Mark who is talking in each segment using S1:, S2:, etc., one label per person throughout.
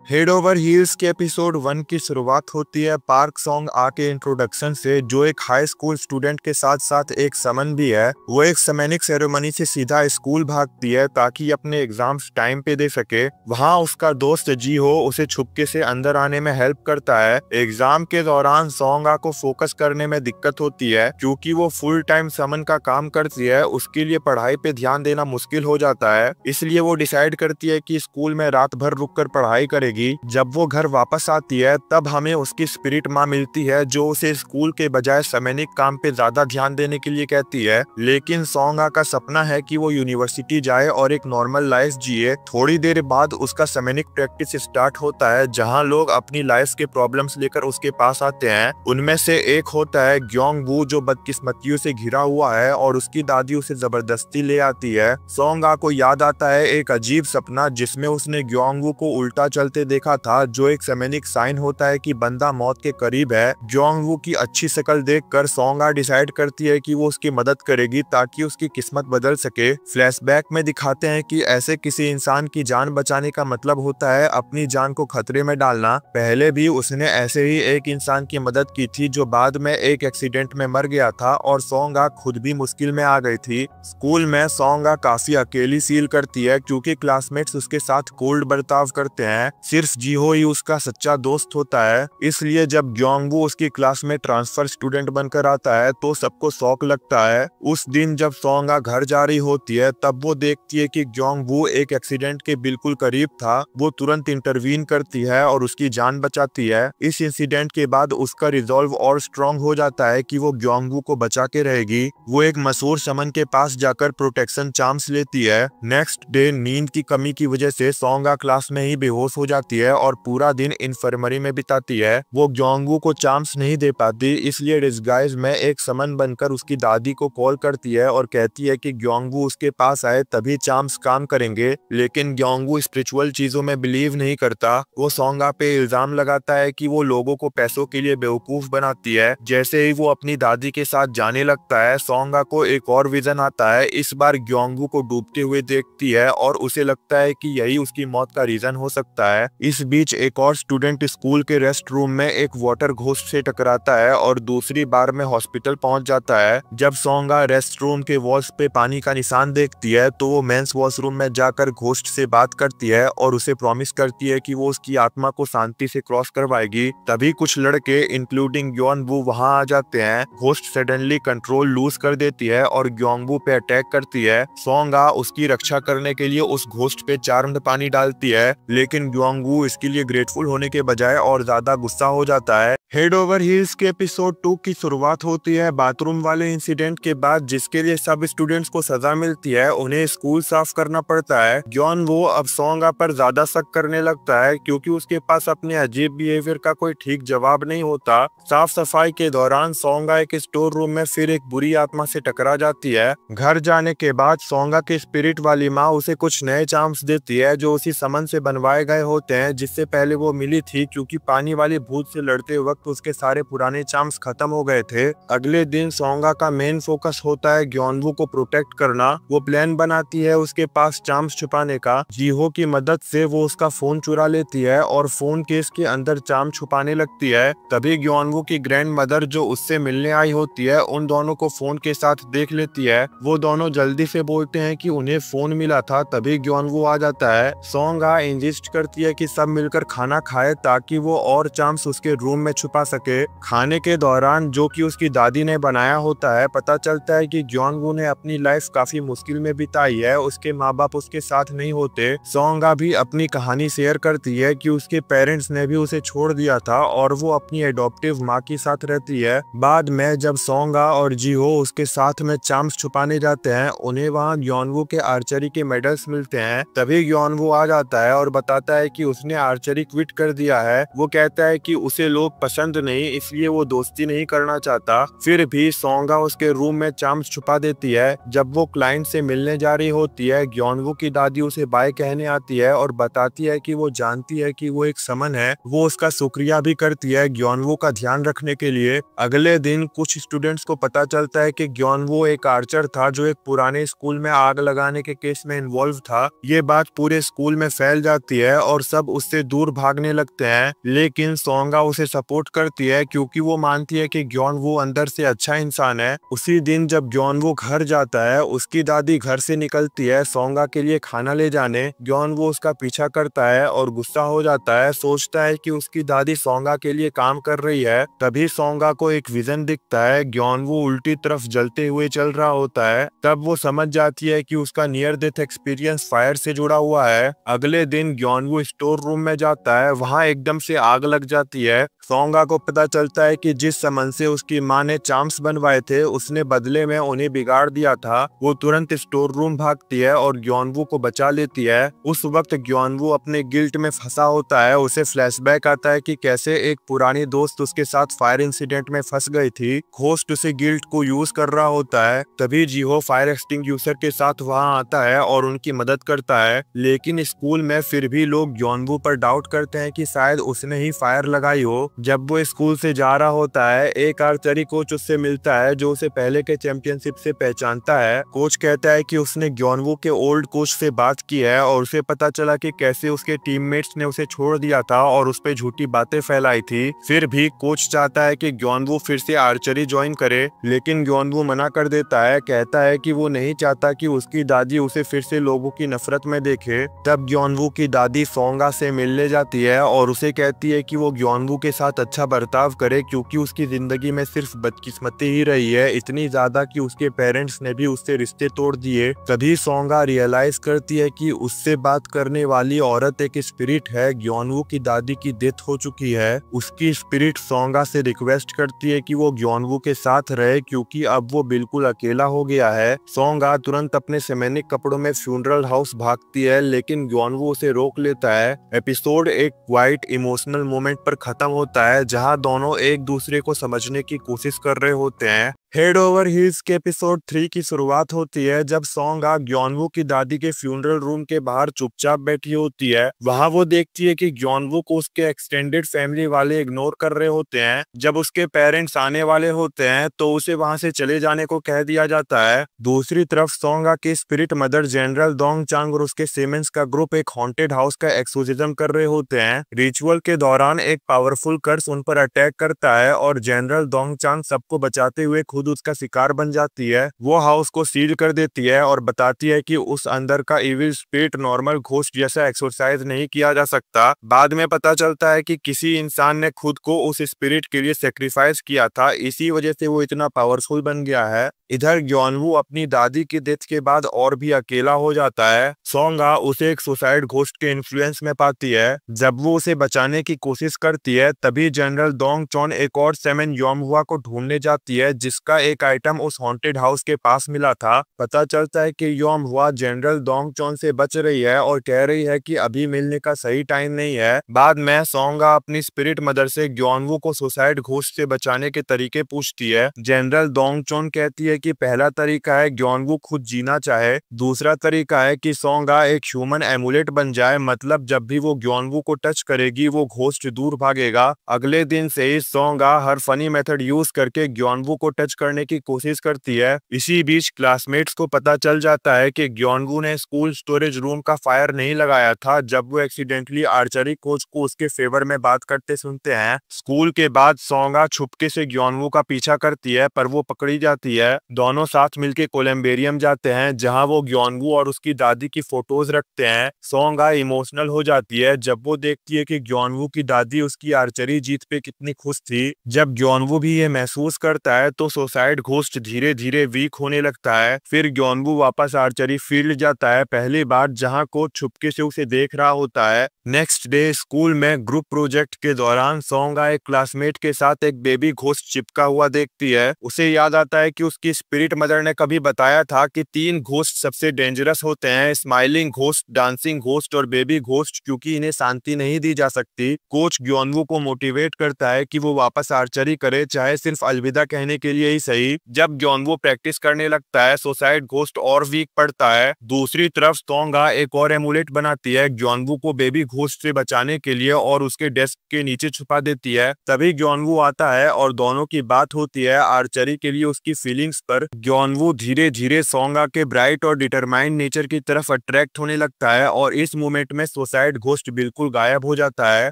S1: Head over heels के episode 1 की शुरुआत होती है पार्क सॉन्ग आ के इंट्रोडक्शन से, जो एक हाई स्कूल स्टूडेंट के साथ साथ एक समन भी है। वो एक सेमेनिक सेरेमनी से सीधा स्कूल भागती है ताकि अपने एग्जाम्स टाइम पे दे सके। वहाँ उसका दोस्त जी हो उसे छुपके से अंदर आने में हेल्प करता है। एग्जाम के दौरान सॉन्गा को फोकस करने में दिक्कत होती है क्योंकि वो फुल टाइम समन का काम करती है। उसके लिए पढ़ाई पे ध्यान देना मुश्किल हो जाता है, इसलिए वो डिसाइड करती है कि स्कूल में रात भर रुक कर पढ़ाई करेगी। जब वो घर वापस आती है तब हमें उसकी स्पिरिट माँ मिलती है जो उसे स्कूल के बजाय सेमेनिक काम पे ज्यादा ध्यान देने के लिए कहती है। लेकिन सॉन्गा का सपना है कि वो यूनिवर्सिटी जाए और एक नॉर्मल लाइफ जिए। थोड़ी देर बाद उसका सेमेनिक प्रैक्टिस स्टार्ट होता है जहाँ लोग अपनी लाइफ के प्रॉब्लम्स लेकर उसके पास आते हैं। उनमें से एक होता है ग्योंग वू जो बदकिस्मतियों से घिरा हुआ है और उसकी दादी उसे जबरदस्ती ले आती है। सॉन्गा को याद आता है एक अजीब सपना जिसमें उसने ग्योंग वू को उल्टा चलते देखा था, जो एक सेमेनिक साइन होता है कि बंदा मौत के करीब है। ग्योंग वू की अच्छी शक्ल देखकर सॉन्गा डिसाइड करती है कि वो उसकी मदद करेगी ताकि उसकी किस्मत बदल सके। फ्लैशबैक में दिखाते हैं कि ऐसे किसी इंसान की जान बचाने का मतलब होता है अपनी जान को खतरे में डालना। पहले भी उसने ऐसे ही एक इंसान की मदद की थी जो बाद में एक एक्सीडेंट में मर गया था और सॉन्गा खुद भी मुश्किल में आ गई थी। स्कूल में सॉन्गा काफी अकेली फील करती है क्योंकि क्लासमेट्स उसके साथ कोल्ड बर्ताव करते हैं। सिर्फ जीहो ही उसका सच्चा दोस्त होता है। इसलिए जब ग्योंगवू उसकी क्लास में ट्रांसफर स्टूडेंट बनकर आता है तो सबको शौक लगता है। उस दिन जब सॉन्गा घर जा रही होती है तब वो देखती है कि ग्योंगवू एक एक्सीडेंट के बिल्कुल करीब था। वो तुरंत इंटरवीन करती है और उसकी जान बचाती है। इस इंसिडेंट के बाद उसका रिजॉल्व और स्ट्रॉन्ग हो जाता है कि वो ग्योंगवू को बचा के रहेगी। वो एक मशहूर समन के पास जाकर प्रोटेक्शन चार्म्स लेती है। नेक्स्ट डे नींद की कमी की वजह से सॉन्गा क्लास में ही बेहोश हो जाती है और पूरा दिन इन्फर्मरी में बिताती है। वो ग्योंगवू को चांस नहीं दे पाती, इसलिए डिस्गाइज में एक समन बनकर उसकी दादी को कॉल करती है और कहती है कि ग्योंगवू उसके पास आए तभी चांस काम करेंगे। लेकिन ग्योंगवू स्पिरिचुअल चीजों में बिलीव नहीं करता। वो सॉन्गा पे इल्जाम लगाता है कि वो लोगों को पैसों के लिए बेवकूफ बनाती है। जैसे ही वो अपनी दादी के साथ जाने लगता है सॉन्गा को एक और विजन आता है। इस बार ग्योंगवू को डूबते हुए देखती है और उसे लगता है कि यही उसकी मौत का रीजन हो सकता है। इस बीच एक और स्टूडेंट स्कूल के रेस्ट रूम में एक वाटर घोस्ट से टकराता है और दूसरी बार में हॉस्पिटल पहुंच जाता है। जब सॉन्गा रेस्ट रूम के वॉल्स पे पानी का निशान देखती है तो वो मेंस वॉशरूम में जाकर घोस्ट से बात करती है और उसे प्रॉमिस करती है कि वो उसकी आत्मा को शांति से क्रॉस करवाएगी। तभी कुछ लड़के इंक्लूडिंग ग्योंगवू वहां आ जाते हैं। घोस्ट सडनली कंट्रोल लूज कर देती है और ग्योंगवू पे अटैक करती है। सॉन्गा उसकी रक्षा करने के लिए उस घोस्ट पे चार्म्ड पानी डालती है, लेकिन ग्योंगवू इसके लिए ग्रेटफुल होने के बजाय और ज्यादा गुस्सा हो जाता है। हेड ओवर हील्स के एपिसोड 2 की शुरुआत होती है बाथरूम वाले इंसिडेंट के बाद, जिसके लिए सब स्टूडेंट्स को सजा मिलती है। उन्हें स्कूल साफ करना पड़ता है। ग्योंगवू अब सॉन्गा पर ज्यादा शक करने लगता है क्योंकि उसके पास अपने अजीब बिहेवियर का कोई ठीक जवाब नहीं होता। साफ सफाई के दौरान सॉन्गा एक स्टोर रूम में फिर एक बुरी आत्मा से टकरा जाती है। घर जाने के बाद सॉन्गा की स्पिरिट वाली माँ उसे कुछ नए चार्म्स देती है जो उसी समन से बनवाए गए होते हैं जिससे पहले वो मिली थी, क्योंकि पानी वाले भूत से लड़ते वक्त उसके सारे पुराने चार्म्स खत्म हो गए थे। अगले दिन सॉन्गा का मेन फोकस होता है ग्योंगवू को प्रोटेक्ट करना। वो प्लान बनाती है उसके पास चार्म्स छुपाने का। जीहो की मदद से वो उसका फोन चुरा लेती है और फोन केस के अंदर चार्म छुपाने लगती है। तभी ग्योंगवू की ग्रैंड मदर जो उससे मिलने आई होती है उन दोनों को फोन के साथ देख लेती है। वो दोनों जल्दी से बोलते हैं कि उन्हें फोन मिला था। तभी ग्योंगवू आ जाता है। सॉन्गा इंसिस्ट करती है कि सब मिलकर खाना खाए ताकि वो और चार्म्स उसके रूम में छुपा सके। खाने के दौरान जो कि उसकी दादी ने बनाया होता है, पता चलता है कि ग्योंगवू ने अपनी लाइफ काफी मुश्किल में बिताई है। उसके माँ बाप उसके साथ नहीं होते। सॉन्गा भी अपनी कहानी शेयर करती है कि उसके पेरेंट्स ने भी उसे छोड़ दिया था और वो अपनी एडॉप्टिव माँ के साथ रहती है। बाद में जब सॉन्गा और जीहो उसके साथ में चार्म्स छुपाने जाते हैं, उन्हें वहाँ ग्योंगवू के आर्चरी के मेडल्स मिलते हैं। तभी ग्योंगवू आ जाता है और बताता है कि उसने आर्चरी क्विट कर दिया है। वो कहता है कि उसे लोग पसंद नहीं, इसलिए वो दोस्ती नहीं करना चाहता। फिर भी सॉन्गा उसके रूम में चार्म्स छुपा देती है। जब वो क्लाइंट से मिलने जा रही होती है, ग्योंगवू की दादी उसे बाय कहने आती है और बताती है कि वो जानती है कि वो एक समन है। वो उसका शुक्रिया भी करती है ग्योंगवू का ध्यान रखने के लिए। अगले दिन कुछ स्टूडेंट्स को पता चलता है कि ग्योंगवू एक आर्चर था जो एक पुराने स्कूल में आग लगाने के केस में इन्वॉल्व था। ये बात पूरे स्कूल में फैल जाती है और सब उससे दूर भागने लगते हैं, लेकिन सोंगा उसे सपोर्ट करती है क्योंकि वो मानती है कि ग्योनवू अंदर से अच्छा इंसान है। उसी दिन जब ग्योनवू घर जाता है, उसकी दादी घर से निकलती है सोंगा के लिए खाना ले जाने। ग्योनवू उसका पीछा करता है और गुस्सा हो जाता है, सोचता है कि उसकी दादी सोंगा के लिए काम कर रही है। तभी सोंगा को एक विजन दिखता है, ग्योनवू उल्टी तरफ जलते हुए चल रहा होता है। तब वो समझ जाती है कि उसका नियर डेथ एक्सपीरियंस फायर से जुड़ा हुआ है। अगले दिन ग्योनवू स्टोर रूम में जाता है, वहाँ एकदम से आग लग जाती है। सोंगा को पता चलता है कि जिस सामान से उसकी माँ ने चाम्स बनवाए थे, उसने बदले में उन्हें बिगाड़ दिया था। वो तुरंत स्टोर रूम भागती है और ग्योनवू को बचा लेती है। उस वक्त ग्योनवू अपने गिल्ट में फंसा होता है। उसे फ्लैशबैक आता है कि कैसे एक पुरानी दोस्त उसके साथ फायर इंसिडेंट में फंस गई थी। घोस्ट उसे गिल्ट को यूज कर रहा होता है। तभी जीहो फायर एक्सटिंग्विशर के साथ वहां आता है और उनकी मदद करता है, लेकिन स्कूल में फिर भी लोग ग्योनवू पर डाउट करते हैं कि शायद उसने ही फायर लगाई हो। जब वो स्कूल से जा रहा होता है, एक आर्चरी कोच उससे मिलता है जो उसे पहले के चैंपियनशिप से पहचानता है। कोच कहता है कि उसने ग्योनवू के ओल्ड कोच से बात की है और उसे पता चला कि कैसे उसके टीममेट्स ने उसे छोड़ दिया था और उस पर झूठी बातें फैलाई थी। फिर भी कोच चाहता है कि ग्योनवू फिर से आर्चरी ज्वाइन करे, लेकिन ग्योनवू मना कर देता है, कहता है कि वो नहीं चाहता कि उसकी दादी उसे फिर से लोगों की नफरत में देखे। तब ग्योनवू की दादी सोंगा से मिलने जाती है और उसे कहती है कि वो ग्योनवू के साथ अच्छा बर्ताव करे क्योंकि उसकी जिंदगी में सिर्फ बदकिस्मती ही रही है, इतनी ज्यादा कि उसके पेरेंट्स ने भी उससे रिश्ते तोड़ दिए। तभी सोंगा रियलाइज करती है कि उससे बात करने वाली औरत एक स्पिरिट है। ग्योनवू की दादी की डेथ हो चुकी है। उसकी स्पिरिट सोंगा से रिक्वेस्ट करती है कि वो ग्योनवू के साथ रहे क्योंकि अब वो बिल्कुल अकेला हो गया है। सोंगा तुरंत अपने सेमेनिक कपड़ों में फ्यूनरल हाउस भागती है, लेकिन ग्योनवू उसे रोक लेता है। एपिसोड एक क्वाइट इमोशनल मोमेंट पर खत्म होता है जहां दोनों एक दूसरे को समझने की कोशिश कर रहे होते हैं। हेड ओवर हील्स के एपिसोड 3 की शुरुआत होती है जब सोंगा ग्योनवू की दादी के फ्यूनरल रूम के बाहर चुपचाप बैठी होती है। वहां वो देखती है कि ग्योनवू को उसके एक्सटेंडेड फैमिली वाले इग्नोर कर रहे होते हैं। जब उसके पेरेंट्स आने वाले होते हैं तो उसे वहां से चले जाने को कह दिया जाता है। दूसरी तरफ सोंगा की स्पिरिट मदर जनरल दोंग चांग और उसके सीमेंस का ग्रुप एक हॉन्टेड हाउस का एक्सोर्सिज्म कर रहे होते हैं। रिचुअल के दौरान एक पावरफुल कर्स उन पर अटैक करता है और जनरल दोंग चांग सबको बचाते हुए खुद उसका शिकार बन जाती है। वो हाउस को सील कर देती है और बताती है कि उस अंदर का इविल स्पिरिट नॉर्मल घोस्ट जैसा एक्सरसाइज नहीं किया जा सकता। बाद में पता चलता है कि किसी इंसान ने खुद को उस स्पिरिट के लिए सेक्रीफाइस किया था, इसी वजह से वो इतना पावरफुल बन गया है। इधर ग्योनवू अपनी दादी की डेथ के बाद और भी अकेला हो जाता है। सोंगा उसे एक सुसाइड घोस्ट के इन्फ्लुएंस में पाती है। जब वो उसे बचाने की कोशिश करती है, तभी जनरल दोंग चोन एक और सेमेन योमहुआ को ढूंढने जाती है जिसका एक आइटम उस हॉन्टेड हाउस के पास मिला था। पता चलता है कि योमहुआ जनरल दोंग चोन से बच रही है और कह रही है कि अभी मिलने का सही टाइम नहीं है। बाद में सोंगा अपनी स्पिरिट मदर से ग्योनवू को सुसाइड घोस्ट से बचाने के तरीके पूछती है। जनरल दोंग चोन कहती है कि पहला तरीका है ग्योनवू खुद जीना चाहे, दूसरा तरीका है कि सोंगा एक ह्यूमन एमुलेट बन जाए, मतलब जब भी वो ग्योनवू को टच करेगी वो घोस्ट दूर भागेगा। अगले दिन से ही सोंगा हर फनी मेथड यूज करके ग्योनवू को टच करने की कोशिश करती है। इसी बीच क्लासमेट्स को पता चल जाता है कि ग्योनवू ने स्कूल स्टोरेज रूम का फायर नहीं लगाया था जब वो एक्सीडेंटली आर्चरी कोच को उसके फेवर में बात करते सुनते हैं। स्कूल के बाद सोंगा छुपके से ग्योनवू का पीछा करती है पर वो पकड़ी जाती है। दोनों साथ मिलके कोलम्बेरियम जाते हैं जहां वो ग्योनवू और उसकी दादी की फोटोज रखते हैं। सोंगा इमोशनल हो जाती है जब वो देखती है कि ग्योनवू की दादी उसकी आर्चरी जीत पे कितनी खुश थी। जब ग्योनवू भी ये महसूस करता है तो सुसाइड घोस्ट धीरे धीरे वीक होने लगता है। फिर ग्योनवू वापस आर्चरी फील्ड जाता है, पहली बार जहां कोच छुपके से उसे देख रहा होता है। नेक्स्ट डे स्कूल में ग्रुप प्रोजेक्ट के दौरान सोंगा एक क्लासमेट के साथ एक बेबी घोस्ट चिपका हुआ देखती है। उसे याद आता है कि उसकी स्पिरिट मदर ने कभी बताया था कि 3 घोस्ट सबसे डेंजरस होते हैं, स्माइलिंग घोस्ट, डांसिंग घोस्ट और बेबी घोस्ट, क्योंकि इन्हें शांति नहीं दी जा सकती। कोच ग्योनवू को मोटिवेट करता है कि वो वापस आर्चरी करे, चाहे सिर्फ अलविदा कहने के लिए ही सही। जब ग्योनवू प्रैक्टिस करने लगता है सुसाइड घोस्ट और वीक पड़ता है। दूसरी तरफ सोंगा एक और एमुलेट बनाती है ग्योनवू को बेबी घोस्ट से बचाने के लिए और उसके डेस्क के नीचे छुपा देती है। तभी ग्योनवू आता है और दोनों की बात होती है। आर्चरी के लिए उसकी फीलिंग्स पर ग्योनवू धीरे धीरे सोंगा के ब्राइट और डिटरमाइंड नेचर की तरफ अट्रैक्ट होने लगता है और इस मोमेंट में सुसाइड घोस्ट बिल्कुल गायब हो जाता है।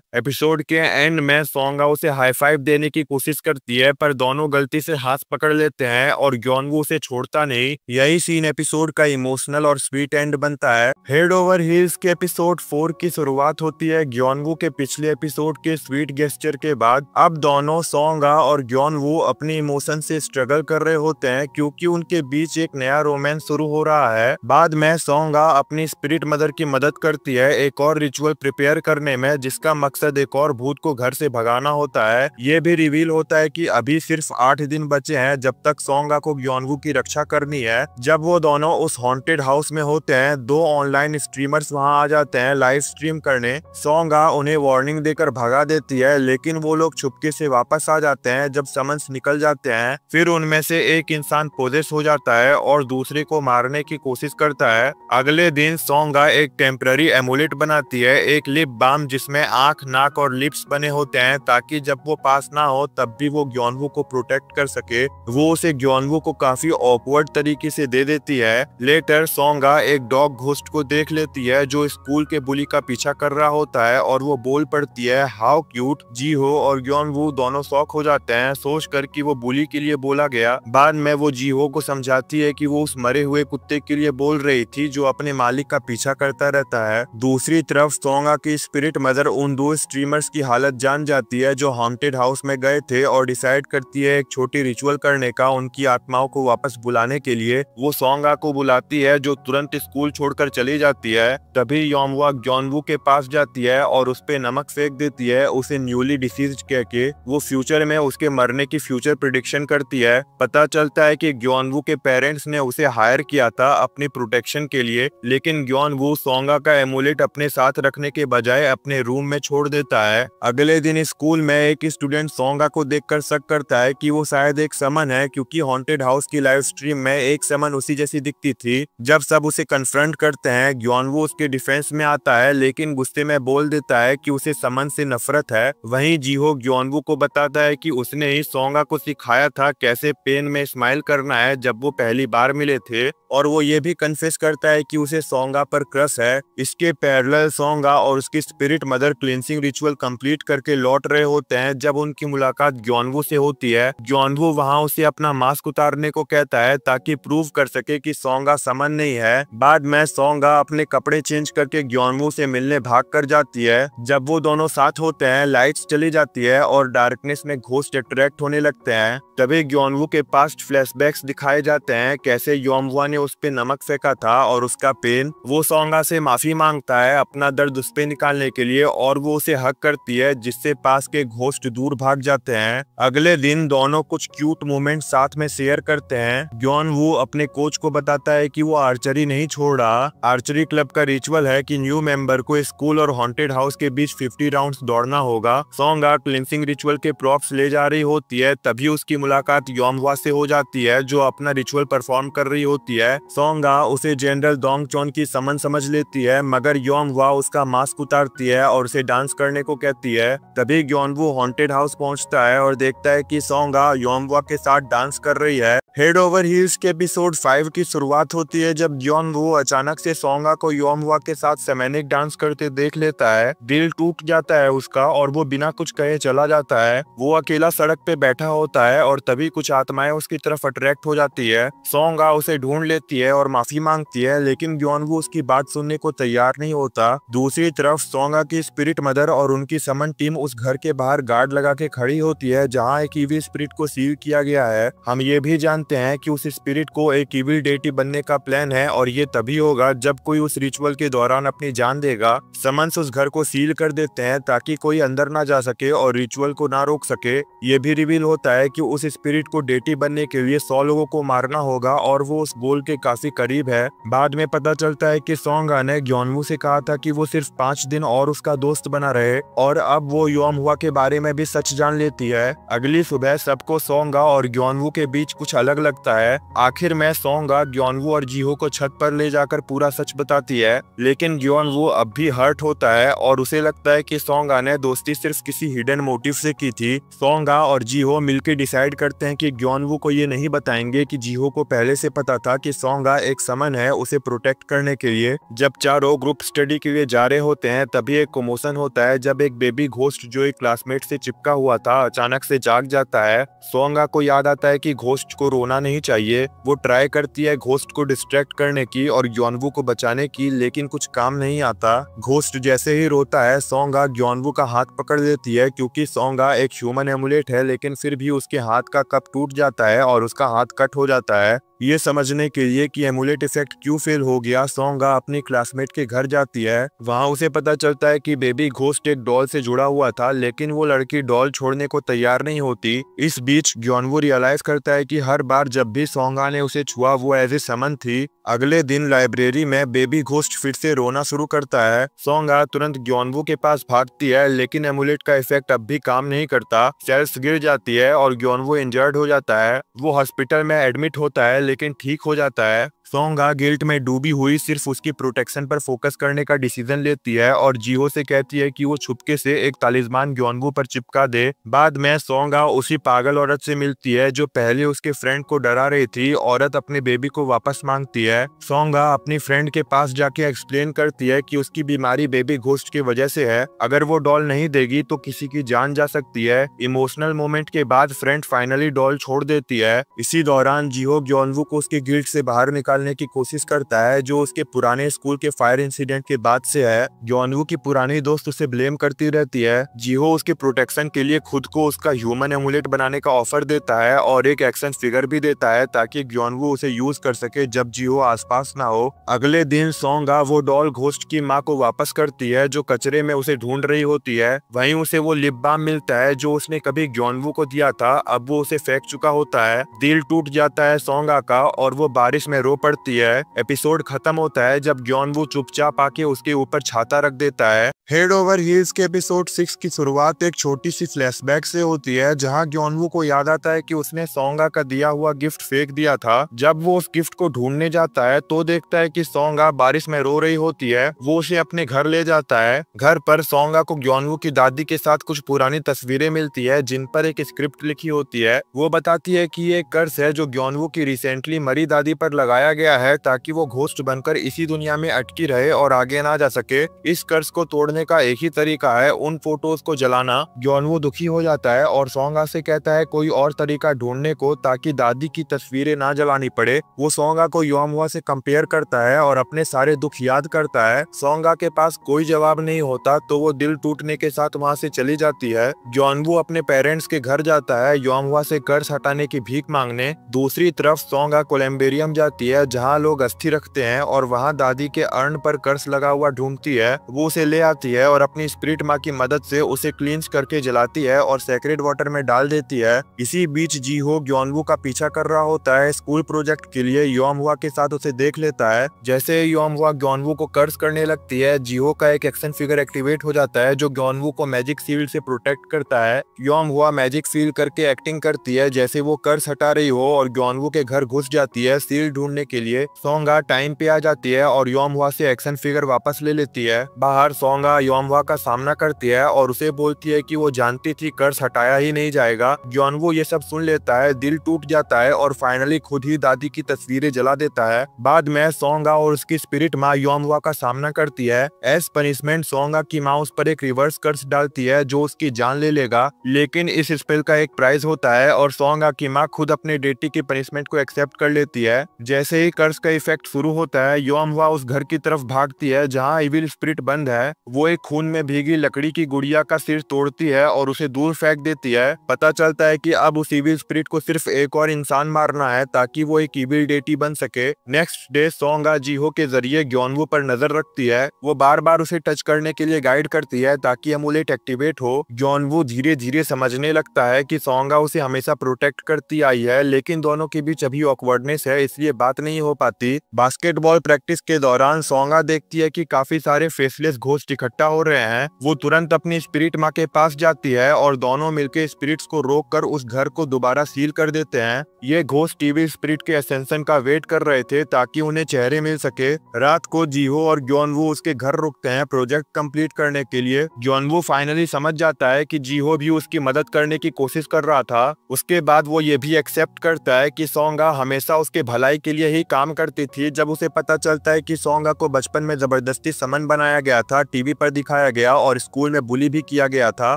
S1: एपिसोड के एंड में सोंगा उसे हाई फाइव देने की कोशिश करती है पर दोनों गलती से हाथ पकड़ लेते हैं और ग्योनवू उसे छोड़ता नहीं। यही सीन एपिसोड का इमोशनल और स्वीट एंड बनता है। हेड ओवर हील्स के एपिसोड 4 की शुरुआत होती है ग्योनवू के पिछले एपिसोड के स्वीट गेस्चर के बाद। अब दोनों सोंगा और ग्योनवू अपनी इमोशन से स्ट्रगल कर रहे होते हैं क्योंकि उनके बीच एक नया रोमांस शुरू हो रहा है। बाद में सोंगा अपनी स्पिरिट मदर की मदद करती है एक और रिचुअल प्रिपेयर करने में जिसका मकसद एक और भूत को घर से भगाना होता है। ये भी रिवील होता है कि अभी सिर्फ 8 दिन बचे हैं जब तक सोंगा को ग्योनवू की रक्षा करनी है। जब वो दोनों उस हॉन्टेड हाउस में होते हैं 2 ऑनलाइन स्ट्रीमर्स वहां आ जाते हैं लाइव स्ट्रीम करने। सोंगा उन्हें वार्निंग देकर भगा देती है लेकिन वो लोग छुपके से वापस आ जाते हैं जब समन्स निकल जाते हैं। फिर उनमें से एक इंसान पोजेस हो जाता है और दूसरे को मारने की कोशिश करता है। अगले दिन सोंगा एक टेम्पररी एमुलेट बनाती है, एक लिप बाम जिसमें आंख, नाक और लिप्स बने होते हैं ताकि जब वो पास ना हो तब भी वो ग्योनवू को प्रोटेक्ट कर सके। वो उसे ग्योनवू को काफी ऑकवर्ड तरीके से दे देती है। लेटर सोंगा एक डॉग घोस्ट को देख लेती है जो स्कूल के बुली का पीछा कर रहा होता है और वो बोल पड़ती है हाउ क्यूट। जी हो और ग्योनवू दोनों शॉक हो जाते हैं सोच कर कि वो बुली के लिए बोला गया। बाद में वो जी हो को समझाती है कि वो उस मरे हुए कुत्ते के लिए बोल रही थी जो अपने मालिक का पीछा करता रहता है। दूसरी तरफ सोंगा की स्पिरिट मदर उन 2 स्ट्रीमर्स की हालत जान जाती है जो हॉन्टेड हाउस में गए थे और डिसाइड करती है एक छोटी रिचुअल करने का उनकी आत्माओं को वापस बुलाने के लिए। वो सोंगा को बुलाती है जो तुरंत स्कूल छोड़कर चली जाती है। तभी योमवा ग्योनवू के पास जाती है और उस पे नमक फेंक देती है उसे न्यूली डिसीज्ड कह के। वो फ्यूचर में उसके मरने की फ्यूचर प्रिडिक्शन करती है। पता चलता है कि ग्योनवू के पेरेंट्स ने उसे हायर किया था अपनी प्रोटेक्शन के लिए लेकिन ग्योनवू सोंगा का एमुलेट अपने साथ रखने के बजाय अपने रूम में छोड़ देता है। अगले दिन स्कूल में एक स्टूडेंट सोंगा को देखकर शक करता है कि वो शायद एक समन है क्योंकि हॉन्टेड हाउस की लाइव स्ट्रीम में एक समन उसी जैसी दिखती थी। जब सब उसे कन्फ्रंट करते हैं ग्योनवू उसके डिफेंस में आता है लेकिन गुस्से में बोल देता है कि उसे समन से नफरत है। वहीं जीहो ग्योनवू को बताता है कि उसने ही सोंगा को सिखाया था कैसे पेन में स्माइल करना है जब वो पहली बार मिले थे और वो ये भी कन्फेस करता है कि उसे सोंगा पर क्रश है। इसके पैरेलल सोंगा और उसकी spirit mother cleansing ritual complete करके लौट रहे होते हैं जब उनकी मुलाकात ग्योनवू से होती है। ग्योनवू वहां उसे अपना मास्क उतारने को कहता है ताकि प्रूव कर सके कि सोंगा समन नहीं है। बाद में सोंगा अपने कपड़े चेंज करके ग्योनवू से मिलने भाग कर जाती है। जब वो दोनों साथ होते हैं लाइट्स चली जाती है और डार्कनेस में घोस्ट अट्रैक्ट होने लगते हैं। तभी ग्योनवू के पास्ट फ्लैशबैक्स दिखाए जाते हैं कैसे योमवा ने उस पे नमक फेंका था और उसका पेन। वो सोंगा से माफी मांगता है अपना दर्द उस पे निकालने के लिए और वो उसे हक करती है जिससे पास के घोस्ट दूर भाग जाते हैं। अगले दिन दोनों कुछ क्यूट मोमेंट साथ में शेयर करते हैं। ग्योनवू अपने कोच को बताता है कि वो आर्चरी नहीं छोड़ रहा। आर्चरी क्लब का रिचुअल है कि न्यू मेंबर को स्कूल और हॉन्टेड हाउस के बीच 50 राउंड्स दौड़ना होगा। सोंगा क्लिंसिंग रिचुअल के प्रॉप्स ले जा रही होती है तभी उसकी मुलाकात योमवा से हो जाती है जो अपना रिचुअल परफॉर्म कर रही होती है। सोंगा उसे जनरल डोंगचोन की समन समझ लेती है मगर योमवा उसका मास्क उतारती है और उसे डांस करने को कहती है। तभी ग्योनवू हॉन्टेड हाउस पहुंचता है और देखता है कि सोंगा योमवा के साथ डांस कर रही है। हेड ओवर हील्स के एपिसोड 5 की शुरुआत होती है जब ग्योनवू अचानक से सोंगा को योमवा के साथ सेमेनिक डांस करते देख लेता है। दिल टूट जाता है उसका और वो बिना कुछ कहे चला जाता है। वो अकेला सड़क पे बैठा होता है और तभी कुछ आत्माएं उसकी तरफ अट्रैक्ट हो जाती है। सोंगा उसे ढूंढ लेती है और माफी मांगती है लेकिन ग्योनवू उसकी बात सुनने को तैयार नहीं होता। दूसरी तरफ सोंगा की स्पिरिट मदर और उनकी समन टीम उस घर के बाहर गार्ड लगा के खड़ी होती है जहाँ एक ईविल स्पिरिट को सील किया गया है। हम ये भी जानते हैं कि उस स्पिरिट को एक ईविल डेटी बनने का प्लान है और ये तभी होगा जब कोई उस रिचुअल के दौरान अपनी जान देगा। समन्स उस घर को सील कर देते हैं ताकि कोई अंदर ना जा सके और रिचुअल को ना रोक सके। ये भी रिवील होता है कि उस स्पिरिट को डेटी बनने के लिए 100 लोगों को मारना होगा और वो उस गोल के काफी करीब है। बाद में पता चलता है कि सोंगा ने ग्योनवू से कहा था कि वो सिर्फ 5 दिन और उसका दोस्त बना रहे और अब वो योमवा के बारे में भी सच जान लेती है। अगली सुबह सबको सोंगा और ग्योनवू के बीच कुछ अलग अलग लगता है। आखिर में सोंगा ग्योनवू और जीहो को छत पर ले जाकर पूरा सच बताती है, लेकिन ग्योनवू अब भी हर्ट होता है और उसे लगता है कि सोंगा ने दोस्ती सिर्फ किसी हिडन मोटिव से की थी। सोंगा और जीहो मिलकर डिसाइड करते हैं कि ग्योनवू को ये नहीं बताएंगे कि जीहो को पहले से पता था कि सोंगा एक समन है उसे प्रोटेक्ट करने के लिए। जब चारों ग्रुप स्टडी के लिए जा रहे होते हैं तभी एक कमोशन होता है जब एक बेबी घोस्ट जो एक क्लासमेट से चिपका हुआ था अचानक से जाग जाता है। सोंगा को याद आता है कि घोस्ट को रोना नहीं चाहिए। वो ट्राई करती है घोस्ट को डिस्ट्रैक्ट करने की और ग्योनवू को बचाने की, लेकिन कुछ काम नहीं आता। घोस्ट जैसे ही रोता है सोंगा ग्योनवू का हाथ पकड़ लेती है क्योंकि सोंगा एक ह्यूमन एमुलेट है, लेकिन फिर भी उसके हाथ का कप टूट जाता है और उसका हाथ कट हो जाता है। ये समझने के लिए कि एमुलेट इफेक्ट क्यों फेल हो गया सोंगा अपनी क्लासमेट के घर जाती है। वहाँ उसे पता चलता है कि बेबी घोस्ट एक डॉल से जुड़ा हुआ था, लेकिन वो लड़की डॉल छोड़ने को तैयार नहीं होती। इस बीच ग्योनवू रियलाइज करता है कि हर बार जब भी सोंगा ने उसे छुआ वो एज ए समन थी। अगले दिन लाइब्रेरी में बेबी घोस्ट फिर से रोना शुरू करता है। सोंगा तुरंत ग्योनवू के पास भागती है, लेकिन एमुलेट का इफेक्ट अब भी काम नहीं करता। सेल्स गिर जाती है और ग्योनवू इंजर्ड हो जाता है। वो हॉस्पिटल में एडमिट होता है लेकिन ठीक हो जाता है। सोंगा गिल्ट में डूबी हुई सिर्फ उसकी प्रोटेक्शन पर फोकस करने का डिसीजन लेती है और जीहो से कहती है कि वो छुपके से एक तालिस्मान ग्योनवू पर चिपका दे। बाद में सोंगा उसी पागल औरत से मिलती है जो पहले उसके फ्रेंड को डरा रही थी। औरत अपने बेबी को वापस मांगती है। सोंगा अपनी फ्रेंड के पास जाके एक्सप्लेन करती है कि उसकी बीमारी बेबी घोस्ट की वजह से है, अगर वो डॉल नहीं देगी तो किसी की जान जा सकती है। इमोशनल मोमेंट के बाद फ्रेंड फाइनली डॉल छोड़ देती है। इसी दौरान जीहो ग्योनवू को उसके गिल्ट से बाहर निकालने की कोशिश करता है जो उसके पुराने स्कूल के फायर इंसिडेंट के बाद से है। ग्योनवू की पुरानी दोस्त उसे ब्लेम करती रहती है। जीहो उसके प्रोटेक्शन के लिए खुद को उसका ह्यूमन एमुलेट बनाने का ऑफर देता है और एक एक्शन फिगर भी देता है ताकि ग्योनवू उसे यूज कर सके जब जीहो आसपास ना हो। अगले दिन सोंगा वो डॉल घोस्ट की माँ को वापस करती है जो कचरे में उसे ढूंढ रही होती है। वहीं उसे वो लिप बाम मिलता है जो उसने कभी ग्योनवू को दिया था, अब वो उसे फेंक चुका होता है। दिल टूट जाता है सोंगा का और वो बारिश में रो पड़ती है। एपिसोड खत्म होता है जब ग्योनवू चुपचाप आके उसके ऊपर छाता रख देता है। हेड ओवर हील्स के एपिसोड 6 की शुरुआत एक छोटी सी फ्लैशबैक से होती है जहां ग्योनवू को याद आता है कि उसने सोंगा का दिया हुआ गिफ्ट फेंक दिया था। जब वो उस गिफ्ट को ढूंढने जाता है तो देखता है कि सोंगा बारिश में रो रही होती है। वो उसे अपने घर ले जाता है। घर पर सोंगा को ग्योनवू की दादी के साथ कुछ पुरानी तस्वीरें मिलती है जिन पर एक स्क्रिप्ट लिखी होती है। वो बताती है कि ये कर्स है जो ग्योनवू की रिसेंटली मरी दादी पर लगाया गया है ताकि वो घोस्ट बनकर इसी दुनिया में अटकी रहे और आगे ना जा सके। इस कर्स को तोड़ने का एक ही तरीका है उन फोटोज को जलाना। ग्योनवू दुखी हो जाता है और सोंगा से कहता है कोई और तरीका ढूंढने को ताकि दादी की तस्वीरें ना जलानी पड़े। वो सोंगा को योमहुआ से कंपेयर करता है और अपने सारे दुख याद करता है। सोंगा के पास कोई जवाब नहीं होता तो वो दिल टूटने के साथ वहाँ से चली जाती है। ग्योनवू अपने पेरेंट्स के घर जाता है योमहुआ से कर्स हटाने की भीख मांगने। दूसरी तरफ सोंगा कोलम्बेरियम जाती है जहाँ लोग अस्थि रखते हैं और वहाँ दादी के अर्न पर कर्स लगा हुआ ढूंढती है। वो उसे ले आती है और अपनी स्पिरिट माँ की मदद से उसे क्लींस करके जलाती है और सेक्रेड वाटर में डाल देती है। इसी बीच जीहो ग्योनवू का पीछा कर रहा होता है स्कूल प्रोजेक्ट के लिए। योमहुआ के साथ उसे देख लेता है। जैसे योमहुआ ग्योनवू को कर्स करने लगती है जीहो का एक एक्शन फिगर एक्टिवेट हो जाता है जो ग्योनवू को मैजिक सील्ड से प्रोटेक्ट करता है। योमहुआ मैजिक सील करके एक्टिंग करती है जैसे वो कर्स हटा रही हो और ग्योनवू के घर घुस जाती है सील ढूंढने के लिए। सोंगा टाइम पे आ जाती है और योमहुआ से एक्शन फिगर वापस ले लेती है। बाहर सोंगा योमहुआ का सामना करती है और उसे बोलती है कि वो जानती थी कर्स हटाया ही नहीं जाएगा। ग्योनवू ये सब सुन लेता है, दिल टूट जाता है और फाइनली खुद ही दादी की तस्वीरें जला देता है। बाद में सोंगा और उसकी स्पिरिट माँ योमहुआ का सामना करती है। एज पनिशमेंट सोंगा की माँ उस पर एक रिवर्स कर्स डालती है जो उसकी जान ले लेगा, लेकिन इस स्पेल का एक प्राइस होता है और सोंगा की माँ खुद अपने डेटी की पनिशमेंट को एक्सेप्ट कर लेती है। जैसे ही कर्स का इफेक्ट शुरू होता है योमहुआ उस घर की तरफ भागती है जहाँ इविल स्पिरिट बंद है। वो एक खून में भीगी लकड़ी की गुड़िया का सिर तोड़ती है और उसे दूर फेंक देती है। पता चलता है कि अब उस इविल स्पिरिट को सिर्फ एक और इंसान मारना है ताकि वो एक इविल डेटी बन सके। नेक्स्ट डे सोंगा जीहो के जरिए ग्योनवू पर नजर रखती है। वो बार बार उसे टच करने के लिए गाइड करती है ताकि एमुलेट एक्टिवेट हो। ग्योनवू धीरे धीरे समझने लगता है कि सोंगा उसे हमेशा प्रोटेक्ट करती आई है, लेकिन दोनों के बीच अभी ऑकवर्डनेस है इसलिए बात नहीं नहीं हो पाती। बास्केटबॉल प्रैक्टिस के दौरान सोंगा देखती है कि काफी सारे फेसलेस घोस्ट इकट्ठा हो रहे हैं। वो तुरंत अपनी स्पिरिट माँ के पास जाती है और दोनों मिलकर स्पिरिट्स को रोककर उस घर को दोबारा सील कर देते हैं। ये घोस्ट टीवी स्पिरिट के असेंशन का वेट कर रहे थे ताकि उन्हें चेहरे मिल सके। रात को जीहो और ग्योनवू उसके घर रुकते हैं प्रोजेक्ट कंप्लीट करने के लिए। ग्योनवू फाइनली समझ जाता है कि जीहो भी उसकी मदद करने की कोशिश कर रहा था। उसके बाद वो ये भी एक्सेप्ट करता है कि सोंगा हमेशा उसके भलाई के लिए ही काम करती थी। जब उसे पता चलता है कि सोंगा को बचपन में जबरदस्ती समन बनाया गया था, टीवी पर दिखाया गया और स्कूल में बुली भी किया गया था।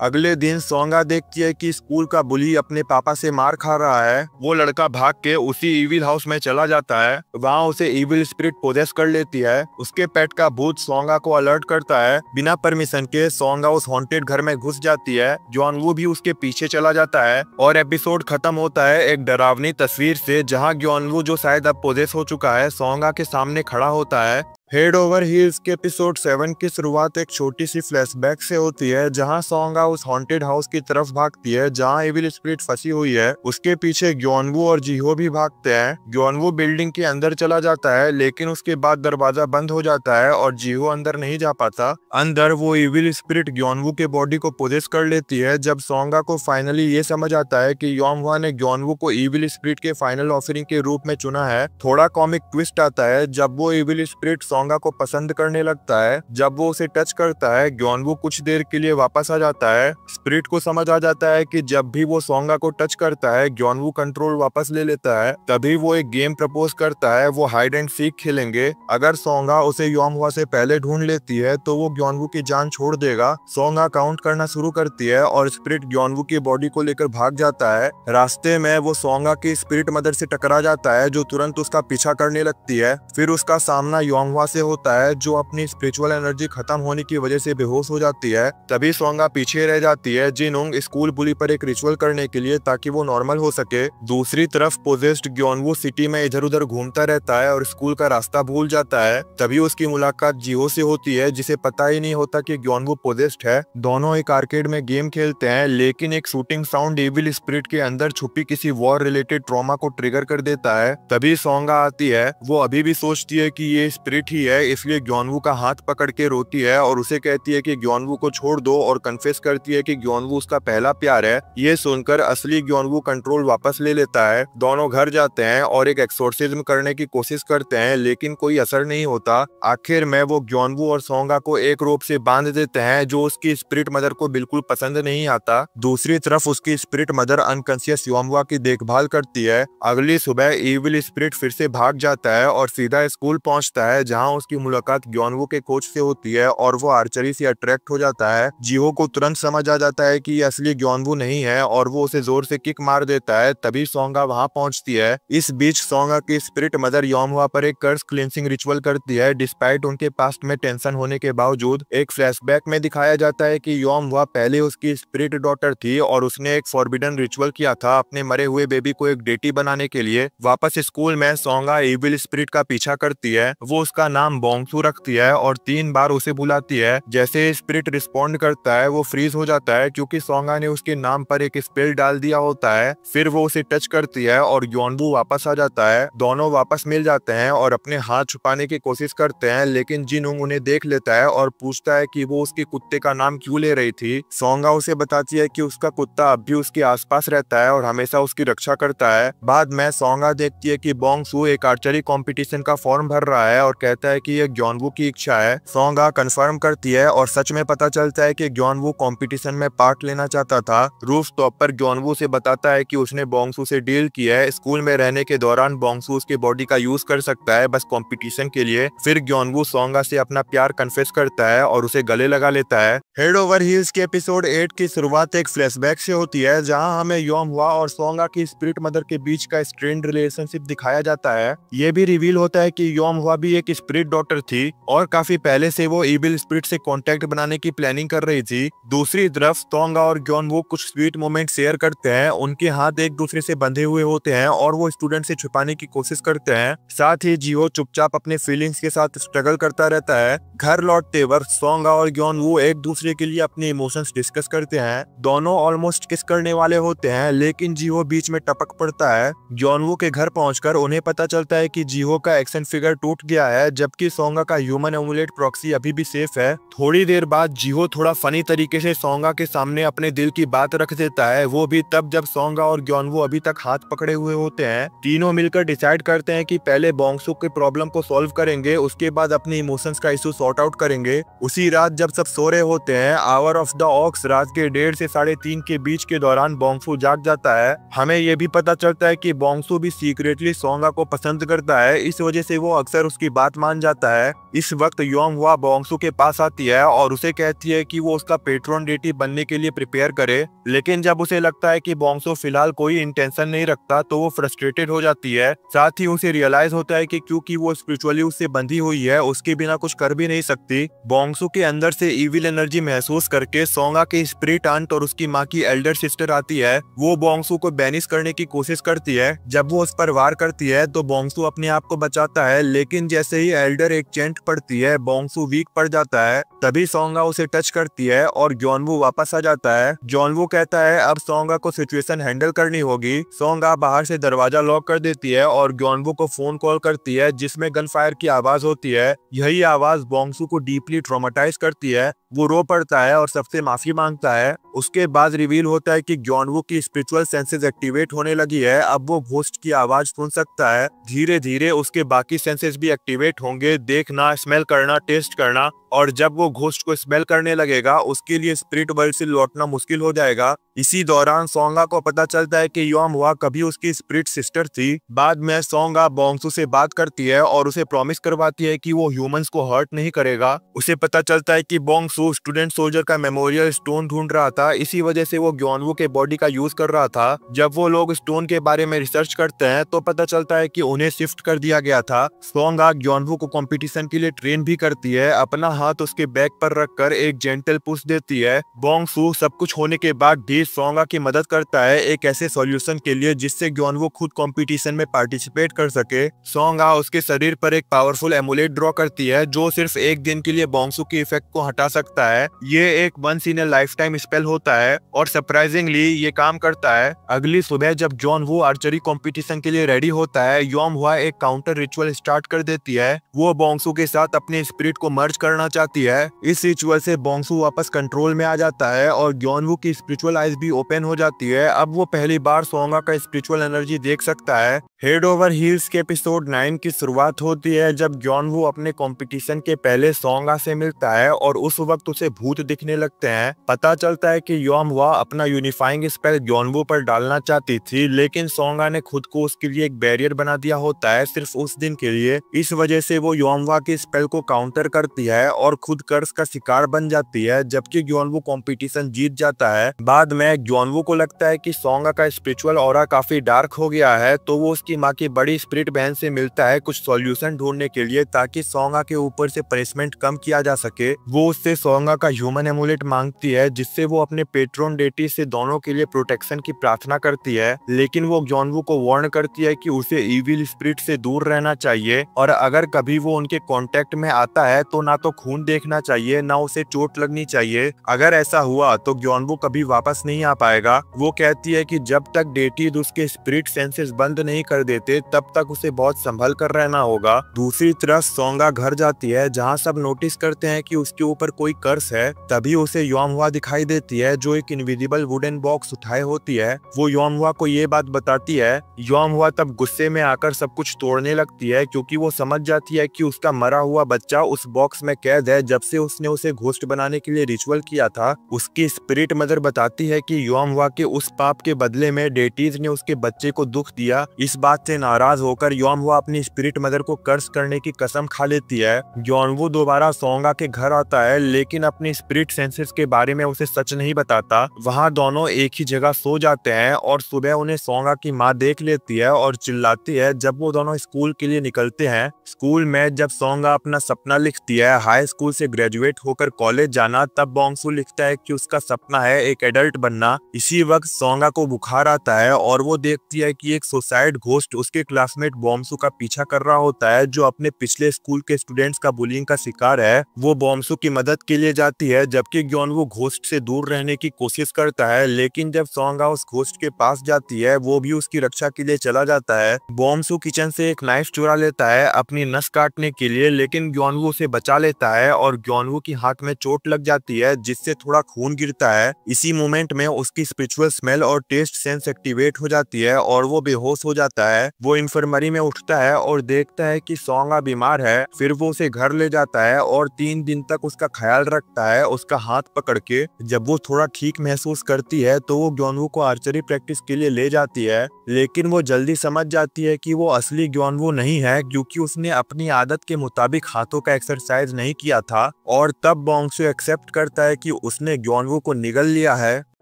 S1: अगले दिन सोंगा देखती है कि स्कूल का बुली अपने पापा से मार खा रहा है। वो लड़का भाग के उसी इविल हाउस में चला जाता है। वहाँ उसे इविल स्पिरिट पोजेस कर लेती है। उसके पेट का भूत सोंगा को अलर्ट करता है। बिना परमिशन के सोंगा उस हॉन्टेड घर में घुस जाती है। ग्योनवू भी उसके पीछे चला जाता है और एपिसोड खत्म होता है एक डरावनी तस्वीर से, जहां ग्योनवू जो शायद अब पोजेस हो चुका है सोंगा के सामने खड़ा होता है। हेड ओवर हील्स के एपिसोड 7 की शुरुआत एक छोटी सी फ्लैशबैक से होती है, जहां सोंगा उस हॉन्टेड हाउस की तरफ भागती है जहां एविल स्पिरिट फंसी हुई है। उसके पीछे ग्योनवू और जीहो भी भागते हैं। ग्योनवू बिल्डिंग के अंदर चला जाता है लेकिन उसके बाद दरवाजा बंद हो जाता है और जीहो अंदर नहीं जा पाता। अंदर वो एविल स्पिरिट ग्योनवू के बॉडी को पोजेस कर लेती है। जब सोंगा को फाइनली ये समझ आता है कि योंगहवा ने ग्योनवू को एविल स्पिरिट के फाइनल ऑफरिंग के रूप में चुना है, थोड़ा कॉमिक ट्विस्ट आता है जब वो एविल स्पिरिट सोंगा को पसंद करने लगता है। जब वो उसे टच करता है ग्योनवू कुछ देर के लिए वापस आ जाता है। स्पिरिट को समझ आ जाता है कि जब भी वो सोंगा को टच करता है ग्योनवू कंट्रोल वापस ले लेता है। तभी वो एक गेम प्रपोज करता है, वो हाइड एंड सीक खेलेंगे। अगर सोंगा उसे योंगहवा से पहले ढूंढ लेती है तो वो ग्योनवू की जान छोड़ देगा। सोंगा काउंट करना शुरू करती है और स्पिरिट ग्योनवू की बॉडी को लेकर भाग जाता है। रास्ते में वो सोंगा की स्पिरिट मदर से टकरा जाता है जो तुरंत उसका पीछा करने लगती है। फिर उसका सामना योंगहवा से होता है जो अपनी स्पिरिचुअल एनर्जी खत्म होने की वजह से बेहोश हो जाती है। तभी सोंगा पीछे रह जाती है जिनोंग स्कूल बुली पर एक रिचुअल करने के लिए ताकि वो नॉर्मल हो सके। दूसरी तरफ पोजेस्ड ग्योनवू सिटी में इधर उधर घूमता रहता है और स्कूल का रास्ता भूल जाता है। तभी उसकी मुलाकात जीहो से होती है जिसे पता ही नहीं होता कि ग्योनवू पोजेस्ड है। दोनों एक आर्केड में गेम खेलते हैं लेकिन एक शूटिंग साउंड एविल स्पिरिट के अंदर छुपी किसी वॉर रिलेटेड ट्रॉमा को ट्रिगर कर देता है। तभी सोंगा आती है। वो अभी भी सोचती है कि ये स्पिरिट ही है, इसलिए ग्योनवू का हाथ पकड़ के रोती है और उसे कहती है कि ग्योनवू को छोड़ दो और कन्फेस करती है कि ग्योनवू उसका पहला प्यार है। ये सुनकर असली ग्योनवू कंट्रोल वापस ले लेता है। दोनों घर जाते हैं और एक एक्सोर्सिज्म करने की कोशिश करते हैं लेकिन कोई असर नहीं होता। आखिर में वो ग्योनवू और सोंगा को एक रोप से बांध देते हैं जो उसकी स्पिरिट मदर को बिल्कुल पसंद नहीं आता। दूसरी तरफ उसकी स्पिरिट मदर अनकॉन्शियस योंगहवा की देखभाल करती है। अगली सुबह इविल स्पिरिट फिर से भाग जाता है और सीधा स्कूल पहुंचता है जहां उसकी मुलाकात ग्योनवू के कोच से होती है और वो आर्चरी से अट्रैक्ट हो जाता है। जीहो को तुरंत समझ आ जाता है कि ये असली ग्योनवू नहीं है और वो उसे जोर से किक मार देता है। तभी सोंगा वहां पहुंचती है। इस बीच सोंगा की स्पिरिट मदर योंगहवा पर एक कर्स क्लींसिंग रिचुअल करती है। डिस्पाइट उनके पास्ट में टेंशन होने के बावजूद एक फ्लैशबैक में दिखाया जाता है कि योंगहवा पहले उसकी स्पिरिट डॉटर थी और उसने एक फॉरबिडन रिचुअल किया था अपने मरे हुए बेबी को एक डेटी बनाने के लिए। वापस स्कूल में सोंगा इविल स्पिरिट का पीछा करती है। वो उसका नाम बोंगसू रखती है और 3 बार उसे बुलाती है। जैसे स्पिरिट रिस्पॉन्ड करता है वो फ्रीज हो जाता है क्योंकि सोंगा ने उसके नाम पर एक स्पेल डाल दिया होता है। फिर वो उसे टच करती है और ग्योनवू वापस आ जाता है। दोनों वापस मिल जाते हैं और अपने हाथ छुपाने की कोशिश करते हैं लेकिन जिनोंग उन्हें देख लेता है और पूछता है कि वो उसके कुत्ते का नाम क्यों ले रही थी। सोंगा उसे बताती है कि उसका कुत्ता अब भी उसके आसपास रहता है और हमेशा उसकी रक्षा करता है। बाद में सोंगा देखती है कि बोंगसू एक आर्चरी कंपटीशन का फॉर्म भर रहा है और कहता है कि यह ग्योनवू की इच्छा है। सोंगा कंफर्म करती है और सच में पता चलता है कि ग्योनवू कंपटीशन में पार्ट लेना चाहता था। रूफ टॉप पर ग्योनवू से बताता है कि उसने बोंगसू से डील की है। स्कूल में रहने के दौरान बोंगसू उसके बॉडी का यूज कर सकता है बस कंपटीशन के लिए। फिर ग्योनवू सोंगा से अपना प्यार कन्फेस करता है और उसे गले लगा लेता है। हेड ओवर हील्स के एपिसोड 8 की शुरुआत एक फ्लैशबैक से होती है जहां हमें योंगहवा और सोंगा की स्पिरिट मदर के बीच का स्ट्रेन्ड रिलेशनशिप दिखाया जाता है। ये भी रिवील होता है कि योंगहवा भी एक स्पिरिट स्पिरिट डॉटर थी और काफी पहले से वो इविल स्पिरिट से कांटेक्ट बनाने की प्लानिंग कर रही थी। दूसरी तरफ सोंगा और ग्योनवू कुछ स्वीट मोमेंट शेयर करते हैं। उनके हाथ एक दूसरे से बंधे हुए होते हैं और वो स्टूडेंट से छुपाने की कोशिश करते हैं। साथ ही जिहो चुपचाप अपने फीलिंग्स के साथ स्ट्रगल करता रहता है। घर लौटते वक्त सोंगा और ग्योनवू एक दूसरे के लिए अपने इमोशंस डिस्कस करते हैं। दोनों ऑलमोस्ट किस करने वाले होते हैं, लेकिन जिहो बीच में टपक पड़ता है। ग्योनवू के घर पहुंचकर उन्हें पता चलता है कि जिहो का एक्शन फिगर टूट गया है, जबकि सोंगा का ह्यूमन एमुलेट प्रॉक्सी अभी भी सेफ है। थोड़ी देर बाद जिहो थोड़ा फनी तरीके से सोंगा के सामने अपने दिल की बात रख देता है, वो भी तब जब सोंगा और ग्योनवू अभी तक हाथ पकड़े हुए होते हैं। तीनों मिलकर डिसाइड करते हैं कि पहले बोंगसू के प्रॉब्लम को सॉल्व करेंगे, उसके बाद अपने इमोशंस का इशू सॉर्ट आउट करेंगे। उसी रात जब सब सो रहे होते हैं, आवर ऑफ द ऑक्स रात के 1:30 से 3:30 के बीच के दौरान बोंगसू जाग जाता है। हमें ये भी पता चलता है कि बोंगसू भी सीक्रेटली सोंगा को पसंद करता है, इस वजह से वो अक्सर उसकी बात मान जाता है। इस वक्त योंगहवा बोंगसू के पास आती है और उसे कहती है कि वो उसका पेट्रोन डेटी बनने के लिए प्रिपेयर करे, लेकिन जब उसे लगता है कि बोंगसू फिलहाल कोई इंटेंशन नहीं रखता तो वो फ्रस्ट्रेटेड हो जाती है। साथ ही उसे रियलाइज होता है कि क्योंकि वो स्पिरिचुअली उससे बंधी हुई है, उसके बिना कुछ कर भी नहीं सकती। बोंगसू के अंदर से इविल एनर्जी महसूस करके सोंगा के स्पिरिट आंट और उसकी माँ की एल्डर सिस्टर आती है। वो बोंगसू को बैनिश करने की कोशिश करती है। जब वो उस पर वार करती है तो बोंगसू अपने आप को बचाता है, लेकिन जैसे ही एल्डर एक चेंट पड़ती है, बोंगसू वीक पड़ जाता है। तभी सोंगा उसे टच करती है और ग्योनवू वापस आ जाता है। ग्योनवू कहता है अब सोंगा को सिचुएशन हैंडल करनी होगी। सोंगा बाहर से दरवाजा लॉक कर देती है और ग्योनवू को फोन कॉल करती है, जिसमें गन फायर की आवाज होती है। यही आवाज बोंगसू को डीपली ट्रॉमेटाइज करती है। वो रो पड़ता है और सबसे माफी मांगता है। उसके बाद रिवील होता है कि ग्योनवू की स्पिरिचुअल सेंसेस एक्टिवेट होने लगी है। अब वो घोस्ट की आवाज सुन सकता है। धीरे धीरे उसके बाकी सेंसेस भी एक्टिवेट होंगे, देखना, स्मेल करना, टेस्ट करना, और जब वो घोस्ट को स्मेल करने लगेगा उसके लिए स्पिरिट वर्ल्ड से लौटना मुश्किल हो जाएगा। इसी दौरान सोंगा को पता चलता है कि योंगहवा कभी उसकी स्पिरिट सिस्टर थी। बाद में सोंगा बोंगसू से बात करती है और उसे प्रॉमिस करवाती है कि वो ह्यूमंस को हर्ट नहीं करेगा। उसे पता चलता है कि बोंगसू स्टूडेंट सोल्जर का मेमोरियल स्टोन ढूंढ रहा था, इसी वजह से वो ग्योनवू के बॉडी का यूज कर रहा था। जब वो लोग स्टोन के बारे में रिसर्च करते हैं तो पता चलता है कि उन्हें शिफ्ट कर दिया गया था। सोंगा ग्योनवू को कंपटीशन के लिए ट्रेन भी करती है। अपना हाथ उसके बैक पर रखकर एक जेंटल पुश देती है। बोंगसू सब कुछ होने के बाद भी सोंगा की मदद करता है एक ऐसे सॉल्यूशन के लिए जिससे ग्योनवू खुद कंपटीशन में पार्टिसिपेट कर सके। सोंगा उसके शरीर पर एक पावरफुल एमुलेट ड्रॉ करती है जो सिर्फ एक दिन के लिए बोंगसू की इफेक्ट को हटा सकता है। ये एक once in a lifetime spell होता है और सरप्राइजिंगली ये काम करता है। अगली सुबह जब ग्योनवू आर्चरी कंपटीशन के लिए रेडी होता है, योंगहवा एक काउंटर रिचुअल स्टार्ट कर देती है। वो बोंगसू के साथ अपने स्पिरिट को मर्ज करना चाहती है। इस रिचुअल से बोंगसू वापस कंट्रोल में आ जाता है और ग्योनवू की स्पिरिचुअल आइज भी ओपन हो जाती है। अब वो पहली बार सोंगा का स्पिरिचुअल एनर्जी देख सकता है। हेड ओवर हील्स के एपिसोड 9 की शुरुआत होती है जब ग्योनवू अपने कंपटीशन के पहले सोंगा से मिलता है और उस वक्त उसे भूत दिखने लगते हैं। पता चलता है कि योंगहवा अपना यूनिफाइंग स्पेल ग्योनवू पर डालना चाहती थी, लेकिन सोंगा ने खुद को उसके लिए एक बैरियर बना दिया होता है सिर्फ उस दिन के लिए। इस वजह से वो योंगहवा के स्पेल को काउंटर करती है और खुद कर्स का शिकार बन जाती है, जबकि ग्योनवू कंपटीशन जीत जाता है। बाद में ग्योनवू को लगता है कि सोंगा का स्पिरिचुअल ऑरा काफी डार्क हो गया है, तो वो उसकी माँ की बड़ी स्पिरिट बहन से मिलता है कुछ सॉल्यूशन ढूंढने के लिए ताकि सोंगा के ऊपर से पनिशमेंट कम किया जा सके। वो उससे सोंगा का ह्यूमन एमुलेट मांगती है जिससे वो अपने पेट्रोन डेटी से दोनों के लिए प्रोटेक्शन की प्रार्थना करती है, लेकिन वो ग्योनवू को वार्न करती है कि उसे इविल स्पिरिट से दूर रहना चाहिए और अगर कभी वो उनके कांटेक्ट में आता है तो ना तो खून देखना चाहिए ना उसे चोट लगनी चाहिए। अगर ऐसा हुआ तो ग्योनवू कभी वापस नहीं आ पाएगा। वो कहती है कि जब तक डेटीज उसके स्पिरिट सेंसेस बंद नहीं कर देते तब तक उसे बहुत संभल कर रहना होगा। दूसरी तरफ सोंगा घर जाती है जहाँ सब नोटिस करते हैं कि उसके ऊपर कोई कर्स है। तभी उसे योंगहवा दिखाई देती है जो एक इनविजिबल वुडन बॉक्स उठाए होती है। वो योंगहवा को ये बात बताती है। योंगहवा तब गुस्से में आकर सब कुछ तोड़ने लगती है क्योंकि वो समझ जाती है कि उसका मरा हुआ बच्चा उस बॉक्स में कैद कैद है जब से उसने उसे घोस्ट बनाने के लिए रिचुअल किया था। उसकी स्पिरिट मदर बताती है कि योमवा के उस पाप के बदले में डेटीज ने उसके बच्चे को दुख दिया। इस बात से नाराज होकर योमवा अपनी स्पिरिट मदर को कर्स करने की कसम खा लेती है। योनवू दोबारा सोंगा के घर आता है लेकिन अपनी स्पिरिट सेंसेस के बारे में उसे सच नहीं बताता। वहाँ दोनों एक ही जगह सो जाते हैं और सुबह उन्हें सोंगा की माँ देख लेती है और चिल्लाती है जब वो दोनों स्कूल के लिए निकलते हैं। स्कूल में जब सोंगा अपना सपना लिखती है हाई स्कूल से ग्रेजुएट होकर कॉलेज जाना, तब बोंगसू लिखता है कि उसका सपना है एक एडल्ट बनना। इसी वक्त सोंगा को बुखार आता है और वो देखती है कि एक सुसाइड घोस्ट उसके क्लासमेट बोंगसू का पीछा कर रहा होता है जो अपने पिछले स्कूल के स्टूडेंट्स का बुलिंग का शिकार है। वो बोंगसू की मदद के लिए जाती है जबकि ग्योनवू घोस्ट से दूर रहने की कोशिश करता है, लेकिन जब सोंगा उस घोस्ट के पास जाती है वो भी उसकी रक्षा के लिए चला जाता है। बोंगसू किचन से एक नाइफ चुरा लेता है अपनी नस काटने के लिए, लेकिन ग्योनवू उसे बचा लेता है और ग्योनवू की हाथ में चोट लग जाती है जिससे थोड़ा खून गिरता है। इसी मोमेंट में उसकी स्पिरिचुअल स्मेल और टेस्ट सेंस एक्टिवेट हो जाती है और वो बेहोश हो जाता है। वो इन्फर्मरी में उठता है और देखता है कि सोंगा बीमार है। फिर वो उसे घर ले जाता है और 3 दिन तक उसका ख्याल रखता है उसका हाथ पकड़ के। जब वो थोड़ा ठीक महसूस करती है तो वो ग्योनवू को आर्चरी प्रैक्टिस के लिए ले जाती है, लेकिन वो जल्दी समझ जाती है कि वो असली ग्योनवू नहीं है क्योंकि उसने अपनी आदत के मुताबिक हाथों का एक्सरसाइज नहीं किया था। और तब बोंगसू एक्सेप्ट करता है कि उसने ग्योनवू को निगल लिया है।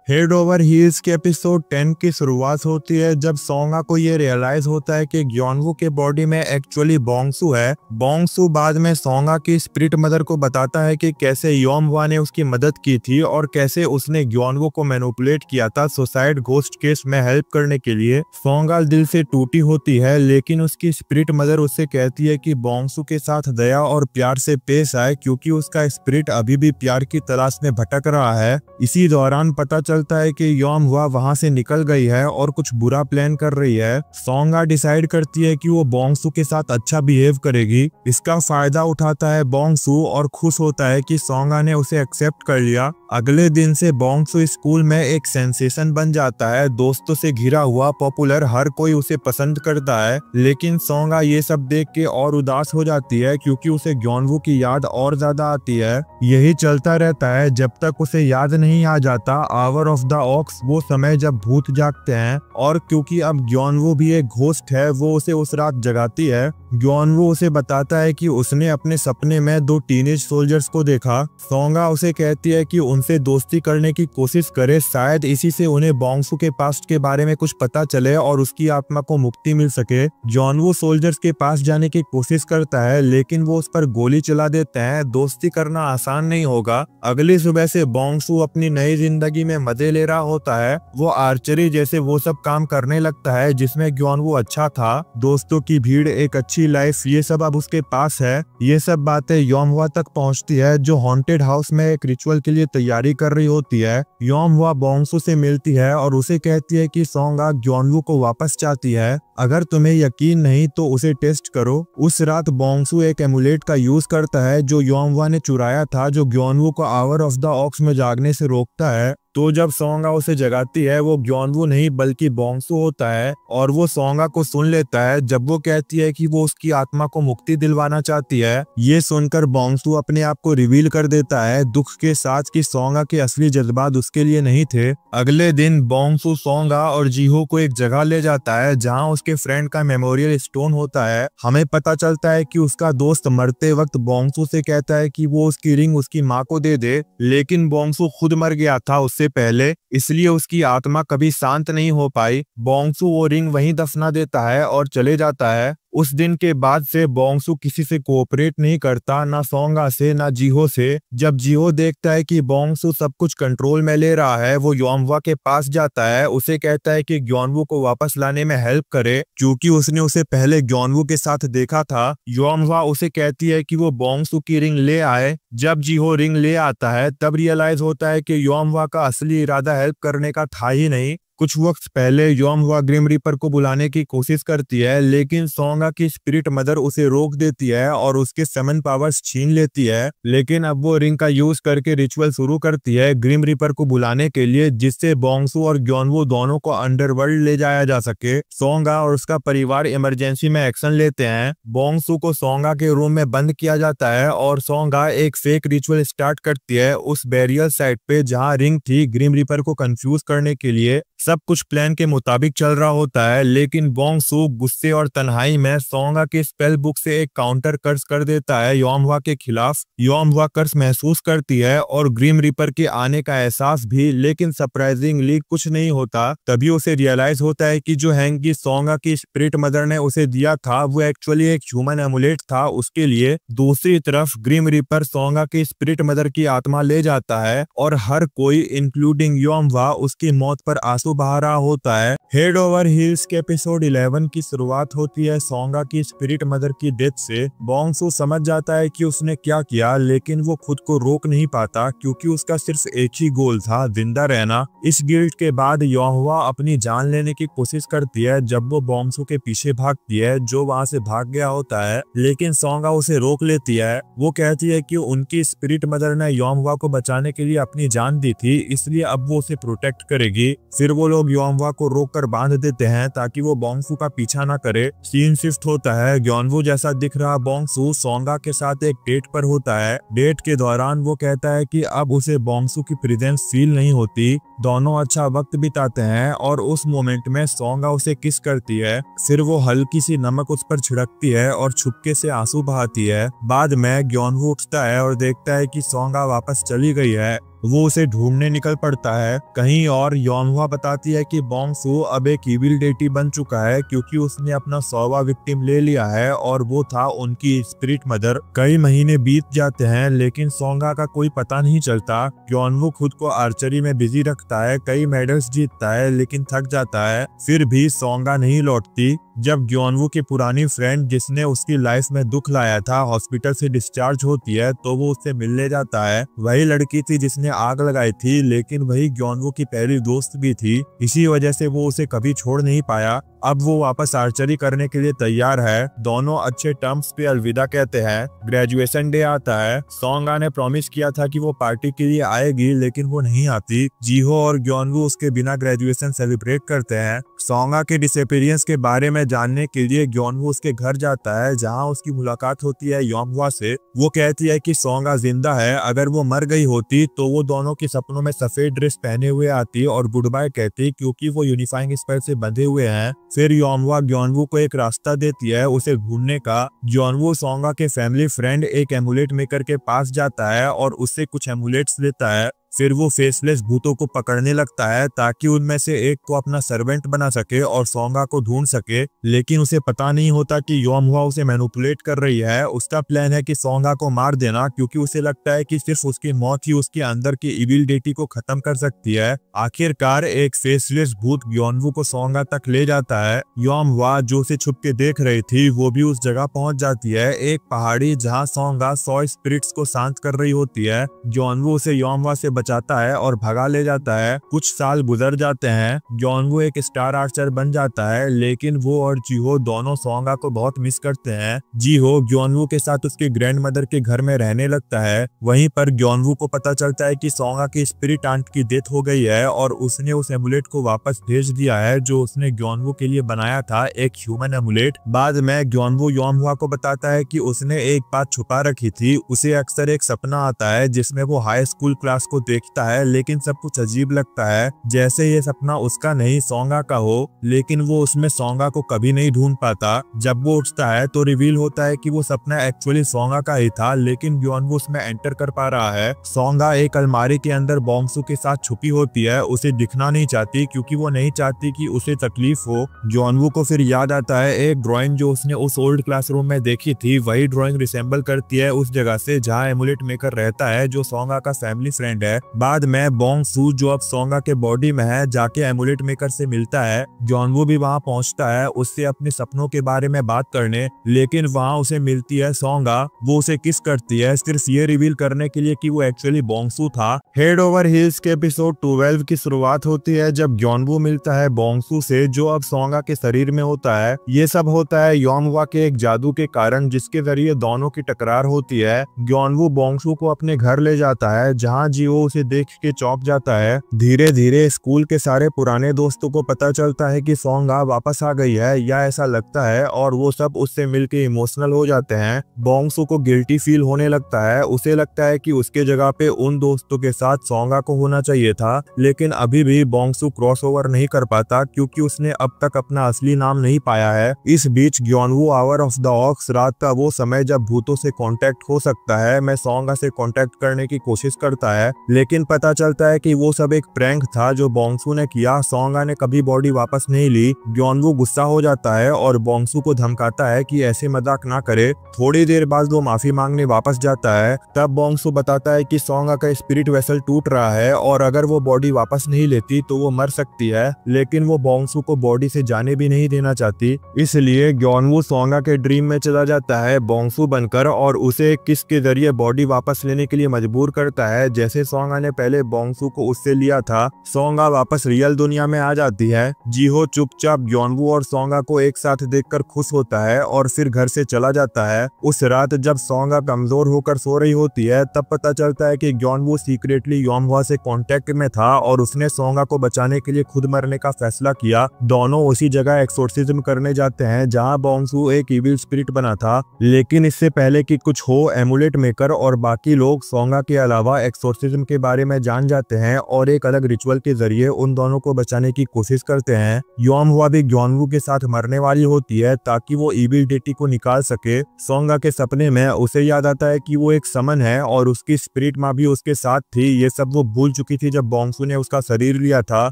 S1: हेड ओवर हील्स के एपिसोड 10 की शुरुआत होती है जब सोंगा को ये रियलाइज होता है कि ग्योनवू के बॉडी में एक्चुअली बोंगसू है। बोंगसू बाद में सोंगा की स्पिरिट मदर को बताता है कि कैसे योमवा ने उसकी मदद की थी और कैसे उसने ग्योनवू को मैनिपुलेट किया था सुसाइड घोस्ट केस में हेल्प करने के लिए। सोंगा दिल से टूटी होती है, लेकिन उसकी स्पिरिट मदर उससे कहती है कि बोंगसू के साथ दया और प्यार से पेश आए क्योंकि उसका स्पिरिट अभी भी प्यार की तलाश में भटक रहा है। इसी दौरान पता चलता है कि योमवा वहां से निकल गई है और कुछ बुरा प्लान कर रही है। सोंगा डिसाइड करती है कि वो बोंगसू के साथ अच्छा बिहेव करेगी। इसका फायदा उठाता है बोंगसू और खुश होता है कि सोंगा ने उसे एक्सेप्ट कर लिया। अगले दिन से बोंगसू स्कूल में एक सेंसेशन बन जाता है, दोस्तों से घिरा हुआ, पॉपुलर, हर कोई उसे पसंद करता है। लेकिन सोंगा ये सब देख के और उदास हो जाती है क्योंकि उसे ग्योनवू की याद और ज्यादा आती है। यही चलता रहता है जब तक उसे याद नहीं आ जाता आवर ऑफ द ऑक्स, वो समय जब भूत जागते हैं। और क्योंकि अब ग्योनवू भी एक घोस्ट है, वो उसे उस रात जगाती है। ग्योनवू उसे बताता है कि उसने अपने सपने में 2 टीनेज सोल्जर्स को देखा। सोंगा उसे कहती है कि उनसे दोस्ती करने की कोशिश करे, शायद इसी से उन्हें बोंगसू के पास्ट के बारे में कुछ पता चले और उसकी आत्मा को मुक्ति मिल सके। ग्योनवू सोल्जर्स के पास जाने की कोशिश करता है लेकिन वो उस पर गोली चला देते हैं। दोस्ती करना आसान नहीं होगा। अगली सुबह से बोंगसू अपनी नई जिंदगी में मजे ले रहा होता है। वो आर्चरी जैसे वो सब काम करने लगता है जिसमें ग्योनवू अच्छा था। दोस्तों की भीड़, एक अच्छी लाइफ, ये सब अब उसके पास है। ये सब बातें योमवा तक पहुंचती है जो हॉन्टेड हाउस में एक रिचुअल के लिए तैयारी कर रही होती है। योमवा बोंगसू से मिलती है और उसे कहती है कि सोंगा ग्योनवू को वापस चाहती है। अगर तुम्हें यकीन नहीं तो उसे टेस्ट करो। उस रात बोंगसू एक एमुलेट का यूज करता है जो योमवा ने चुराया था, जो ग्योनवू को आवर ऑफ द ऑक्स में जागने से रोकता है। तो जब सोंगा उसे जगाती है वो ग्योनवू नहीं बल्कि बोंगसू होता है और वो सोंगा को सुन लेता है जब वो कहती है कि वो उसकी आत्मा को मुक्ति दिलवाना चाहती है। ये सुनकर बोंगसू अपने आप को रिवील कर देता है दुख के साथ कि सोंगा के असली जज्बात उसके लिए नहीं थे। अगले दिन बोंगसू सोंगा और जीहो को एक जगह ले जाता है जहाँ उसके फ्रेंड का मेमोरियल स्टोन होता है। हमें पता चलता है कि उसका दोस्त मरते वक्त बोंगसू से कहता है कि वो उसकी रिंग उसकी माँ को दे दे, लेकिन बोंगसू खुद मर गया था उससे पहले, इसलिए उसकी आत्मा कभी शांत नहीं हो पाई। बोंगसू वो रिंग वहीं दफना देता है और चले जाता है। उस दिन के बाद से बोंगसू किसी से कोऑपरेट नहीं करता, ना सोंगा से ना जीहो से। जब जीहो देखता है कि बोंगसू सब कुछ कंट्रोल में ले रहा है, वो योमवा के पास जाता है। उसे कहता है कि ग्योनवू को वापस लाने में हेल्प करे क्योंकि उसने उसे पहले ग्योनवू के साथ देखा था। योमवा उसे कहती है कि वो बोंगसू की रिंग ले आए। जब जीहो रिंग ले आता है तब रियलाइज होता है कि योमवा का असली इरादा हेल्प करने का था ही नहीं। कुछ वक्त पहले योमवा ग्रिम रीपर को बुलाने की कोशिश करती है, लेकिन सोंगा की स्पिरिट मदर उसे रोक देती है और उसके समन पावर्स छीन लेती है। लेकिन अब वो रिंग का यूज करके रिचुअल शुरू करती है ग्रिम रीपर को बुलाने के लिए, जिससे बोंगसू और ग्योनवू दोनों को अंडरवर्ल्ड ले जाया जा सके। सोंगा और उसका परिवार इमरजेंसी में एक्शन लेते हैं। बोंगसू को सोंगा के रूम में बंद किया जाता है और सोंगा एक फेक रिचुअल स्टार्ट करती है उस बैरियर साइट पे जहां रिंग थी। ग्रिम रीपर को कंफ्यूज करने के लिए सब कुछ प्लान के मुताबिक चल रहा होता है, लेकिन बोंगसू गुस्से और तन्हाई में सोंगा के स्पेल बुक से एक काउंटर कर्स कर देता है योमवा के खिलाफ। योमवा कर्स महसूस करती है और ग्रिम रीपर के आने का एहसास भी, लेकिन सरप्राइजिंगली कुछ नहीं होता। तभी उसे रियलाइज होता है कि जो हैंकी सोंगा की स्पिरिट मदर ने उसे दिया था वो एक्चुअली एक ह्यूमन एमुलेट था उसके लिए। दूसरी तरफ ग्रिम रीपर सोंगा की स्पिरिट मदर की आत्मा ले जाता है और हर कोई इंक्लूडिंग योमवा उसकी मौत पर आंसू बहा रहा होता है। हेड ओवर हील्स के एपिसोड 11 की शुरुआत होती है सोंगा की स्पिरिट मदर की डेथ से। बोंगसू समझ जाता है कि उसने क्या किया, लेकिन वो खुद को रोक नहीं पाता क्योंकि उसका सिर्फ एक ही गोल था, जिंदा रहना। इस गिल्ट के बाद योमवा अपनी जान लेने की कोशिश करती है जब वो बोंगसू के पीछे भागती है जो वहां से भाग गया होता है, लेकिन सोंगा उसे रोक लेती है। वो कहती है कि उनकी स्पिरिट मदर ने योमवा को बचाने के लिए अपनी जान दी थी, इसलिए अब वो उसे प्रोटेक्ट करेगी। फिर वो लोग योमवा को रोककर बांध देते हैं ताकि वो बोंगसू का पीछा ना करे। सीन शिफ्ट होता है। ग्योनवू जैसा दिख रहा बोंगसू सोंगा के साथ एक डेट पर होता है। डेट के दौरान वो कहता है कि अब उसे बोंगसू की प्रेजेंस फील नहीं होती। दोनों अच्छा वक्त बिताते हैं और उस मोमेंट में सोंगा उसे किस करती है। फिर वो हल्की सी नमक उस पर छिड़कती है और छुपके से आंसू बहाती है। बाद में ग्योनवू उठता है और देखता है कि सोंगा वापस चली गई है। वो उसे ढूंढने निकल पड़ता है। कहीं और योमवा बताती है कि बोंगसू अब एक इविल डेटी बन चुका है क्योंकि उसने अपना 100वां विक्टिम ले लिया है और वो था उनकी स्पिरिट मदर। कई महीने बीत जाते हैं लेकिन सोंगा का कोई पता नहीं चलता। ग्योनवू खुद को आर्चरी में बिजी रखता है, कई मेडल्स जीतता है लेकिन थक जाता है। फिर भी सोंगा नहीं लौटती। जब ग्योनवू की पुरानी फ्रेंड जिसने उसकी लाइफ में दुख लाया था हॉस्पिटल से डिस्चार्ज होती है तो वो उससे मिलने जाता है। वही लड़की थी जिसने आग लगाई थी, लेकिन वही ग्योनवू की पहली दोस्त भी थी। इसी वजह से वो उसे कभी छोड़ नहीं पाया। अब वो वापस आर्चरी करने के लिए तैयार है। दोनों अच्छे टर्म्स पे अलविदा कहते हैं। ग्रेजुएशन डे आता है। सोंगा ने प्रॉमिस किया था कि वो पार्टी के लिए आएगी, लेकिन वो नहीं आती। जीहो और ग्योनवू उसके बिना ग्रेजुएशन सेलिब्रेट करते हैं। सोंगा के डिसअपीयरेंस के बारे में जानने के लिए ग्योनवू उसके घर जाता है जहां उसकी मुलाकात होती है योमवा से। वो कहती है कि सोंगा जिंदा है, अगर वो मर गई होती तो वो दोनों के सपनों में सफेद ड्रेस पहने हुए आती और गुड बाय कहती क्योंकि वो यूनिफाइंग स्पेल से बंधे हुए हैं। फिर योमवा ग्योनवू को एक रास्ता देती है उसे ढूंढने का। ग्योनवू सोंगा के फैमिली फ्रेंड एक एमुलेट मेकर के पास जाता है और उससे कुछ एमुलेट्स लेता है। फिर वो फेसलेस भूतों को पकड़ने लगता है ताकि उनमें से एक को अपना सर्वेंट बना सके और सोंगा को ढूंढ सके, लेकिन उसे पता नहीं होता कि योमवा उसे मैनिपुलेट कर रही है। उसका प्लान है कि सोंगा को मार देना क्योंकि उसे लगता है कि सिर्फ उसकी मौत ही उसके अंदर की इविल डेटी को खत्म कर सकती है। आखिरकार एक फेसलेस भूत ग्योनवू को सोंगा तक ले जाता है। योमवा जो उसे छुप के देख रही थी वो भी उस जगह पहुंच जाती है, एक पहाड़ी जहाँ सोंगा 100 स्पिरिट्स को शांत कर रही होती है। ग्योनवू उसे योमवा से बचाता है और भगा ले जाता है। कुछ साल गुजर जाते हैं। ग्योनवू एक स्टार आर्चर बन जाता है, लेकिन वो और जीहो दोनों सोंगा को बहुत मिस करते हैं। जीहो ग्योनवू के साथ उसकी ग्रैंड मदर के घर में रहने लगता है। वहीं पर ग्योनवू को पता चलता है कि सोंगा की स्पिरिट आंट की डेथ हो गई है और उसने उस एमुलेट को वापस भेज दिया है जो उसने ग्योनवू के लिए बनाया था, एक ह्यूमन एमुलेट। बाद में ग्योनवू योमवा को बताता है कि उसने एक बात छुपा रखी थी। उसे अक्सर एक सपना आता है जिसमें वो हाई स्कूल क्लास को देखता है, लेकिन सब कुछ अजीब लगता है, जैसे ये सपना उसका नहीं सोंगा का हो, लेकिन वो उसमें सोंगा को कभी नहीं ढूंढ पाता। जब वो उठता है तो रिवील होता है कि वो सपना एक्चुअली सोंगा का ही था, लेकिन ग्योनवू उसमें एंटर कर पा रहा है। सोंगा एक अलमारी के अंदर बोंगसू के साथ छुपी होती है, उसे दिखना नहीं चाहती क्योंकि वो नहीं चाहती कि उसे तकलीफ हो। ग्योनवू को फिर याद आता है एक ड्राइंग जो उसने उस ओल्ड क्लासरूम में देखी थी, वही ड्राइंग रिसेंबल करती है उस जगह से जहाँ एमुलेट मेकर रहता है जो सोंगा का फैमिली फ्रेंड है। बाद में बोंग सू जो अब सोंगा के बॉडी में है जाके एमुलेट मेकर से मिलता है। जॉनवू भी वहां पहुंचता है उससे अपने सपनों के बारे में बात करने, लेकिन वहां उसे मिलती है सोंगा। वो उसे किस करती है सिर्फ ये रिवील करने के लिए कि वो एक्चुअली बोंग सू था। हेड ओवर हील्स के एपिसोड 12 की शुरुआत होती है जब जॉनवू मिलता है बोंग सू से जो अब सोंगा के शरीर में होता है। ये सब होता है योमवा के एक जादू के कारण जिसके जरिए दोनों की टकरार होती है। जॉनवू बोंग सू को अपने घर ले जाता है जहाँ जियो उसे देख के चौंक जाता है। धीरे धीरे स्कूल के सारे पुराने दोस्तों को पता चलता है कि सोंगा वापस आ गई है या ऐसा लगता है, और वो सब उससे मिलके इमोशनल हो जाते हैं। बोंग सू को गिल्टी फील होने लगता है, उसे लगता है कि उसके जगह पे उन दोस्तों के साथ सोंगा को होना चाहिए था, लेकिन अभी भी बोंग सू क्रॉसओवर नहीं कर पाता क्योंकि उसने अब तक अपना असली नाम नहीं पाया है। इस बीच ग्योनवू आवर ऑफ द ऑक्स रात का वो समय जब भूतों से कांटेक्ट हो सकता है मैं सोंगा से कांटेक्ट करने की कोशिश करता है, लेकिन पता चलता है कि वो सब एक प्रैंक था जो बोंग सू ने किया। सोंगा ने कभी बॉडी वापस नहीं ली। ग्योनवू गुस्सा हो जाता है और बोंग सू को धमकाता है कि ऐसे मजाक ना करे। थोड़ी देर बाद वो माफी मांगने वापस जाता है। तब बोंग सू बताता है कि सोंगा का स्पिरिट वेसल टूट रहा है और अगर वो बॉडी वापस नहीं लेती तो वो मर सकती है, लेकिन वो बोंग सू को बॉडी से जाने भी नहीं देना चाहती। इसलिए ग्योनवू सोंगा के ड्रीम में चला जाता है बोंग सू बनकर और उसे किस के जरिए बॉडी वापस लेने के लिए मजबूर करता है जैसे सोंगा ने पहले बोंग सू को उससे लिया था। सोंगा वापस रियल दुनिया में आ जाती है। जीहो चुपचाप ग्योनवू और सोंगा को एक साथ देखकर खुश होता है और फिर घर से चला जाता है। उस रात जब सोंगा कमजोर होकर सो रही होती है तब पता चलता है कि ग्योनवू सीक्रेटली योमवा से कांटेक्ट में था और उसने सोंगा को बचाने के लिए खुद मरने का फैसला किया। दोनों उसी जगह एक्सोर्सिज्म करने जाते हैं जहां बोंग सू एक इविल स्पिरिट बना था, लेकिन इससे पहले कि कुछ हो एमुलेट मेकर और बाकी लोग सोंगा के अलावा एक्सोर्सिज्म के बारे में जान जाते हैं और एक अलग रिचुअल के जरिए उन दोनों को बचाने की कोशिश करते हैं। योमवा भी ग्योनवू के साथ मरने वाली होती है ताकि वो इविल डेटी को निकाल सके। सोंगा के सपने में उसे याद आता है कि वो एक समन है और उसकी स्पिरिट माँ भी उसके साथ थी। ये सब वो भूल चुकी थी जब बोंग सू ने उसका शरीर लिया था।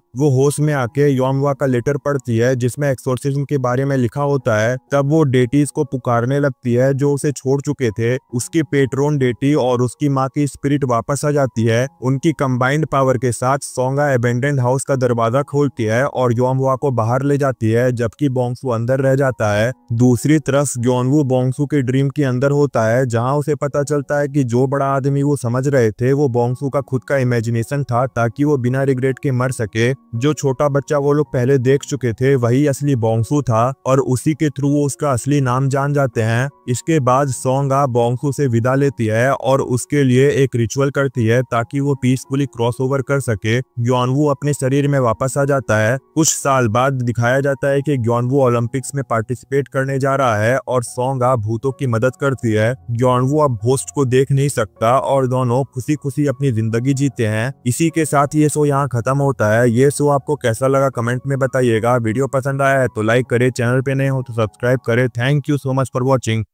S1: वो होश में आके योमवा का लेटर पढ़ती है जिसमें एक्सोर्सिज्म के बारे में लिखा होता है। तब वो डेटीज को पुकारने लगती है जो उसे छोड़ चुके थे। उसकी पेट्रोन डेटी और उसकी माँ की स्पिरिट वापस आ जाती है। उनकी कंबाइंड पावर के साथ सोंगा एबेंडेंड हाउस का दरवाजा खोलती है और योमवा को बाहर ले जाती है जबकि बोंग सू अंदर रह जाता है। दूसरी तरफ ग्योनवू बोंग सू के ड्रीम के अंदर होता है जहां उसे पता चलता है कि जो बड़ा आदमी वो समझ रहे थे वो बोंग सू का खुद का इमेजिनेशन था ताकि वो बिना रिग्रेट के मर सके। जो छोटा बच्चा वो लोग पहले देख चुके थे वही असली बोंग सू था और उसी के थ्रू वो उसका असली नाम जान जाते हैं। इसके बाद सोंगा बोंग सू से विदा लेती है और उसके लिए एक रिचुअल करती है ताकि वो पीसफुली क्रॉसओवर कर सके। ग्योनवू अपने शरीर में वापस आ जाता है। कुछ साल बाद दिखाया जाता है कि ग्योनवू ओलंपिक्स में पार्टिसिपेट करने जा रहा है और सोंगा भूतों की मदद करती है। ग्योनवू अब होस्ट को देख नहीं सकता और दोनों खुशी खुशी अपनी जिंदगी जीते हैं। इसी के साथ ये शो यहाँ खत्म होता है। ये शो आपको कैसा लगा कमेंट में बताइएगा। वीडियो पसंद आया है तो लाइक करे, चैनल पे नए हो तो सब्सक्राइब करे। Thank you so much for watching.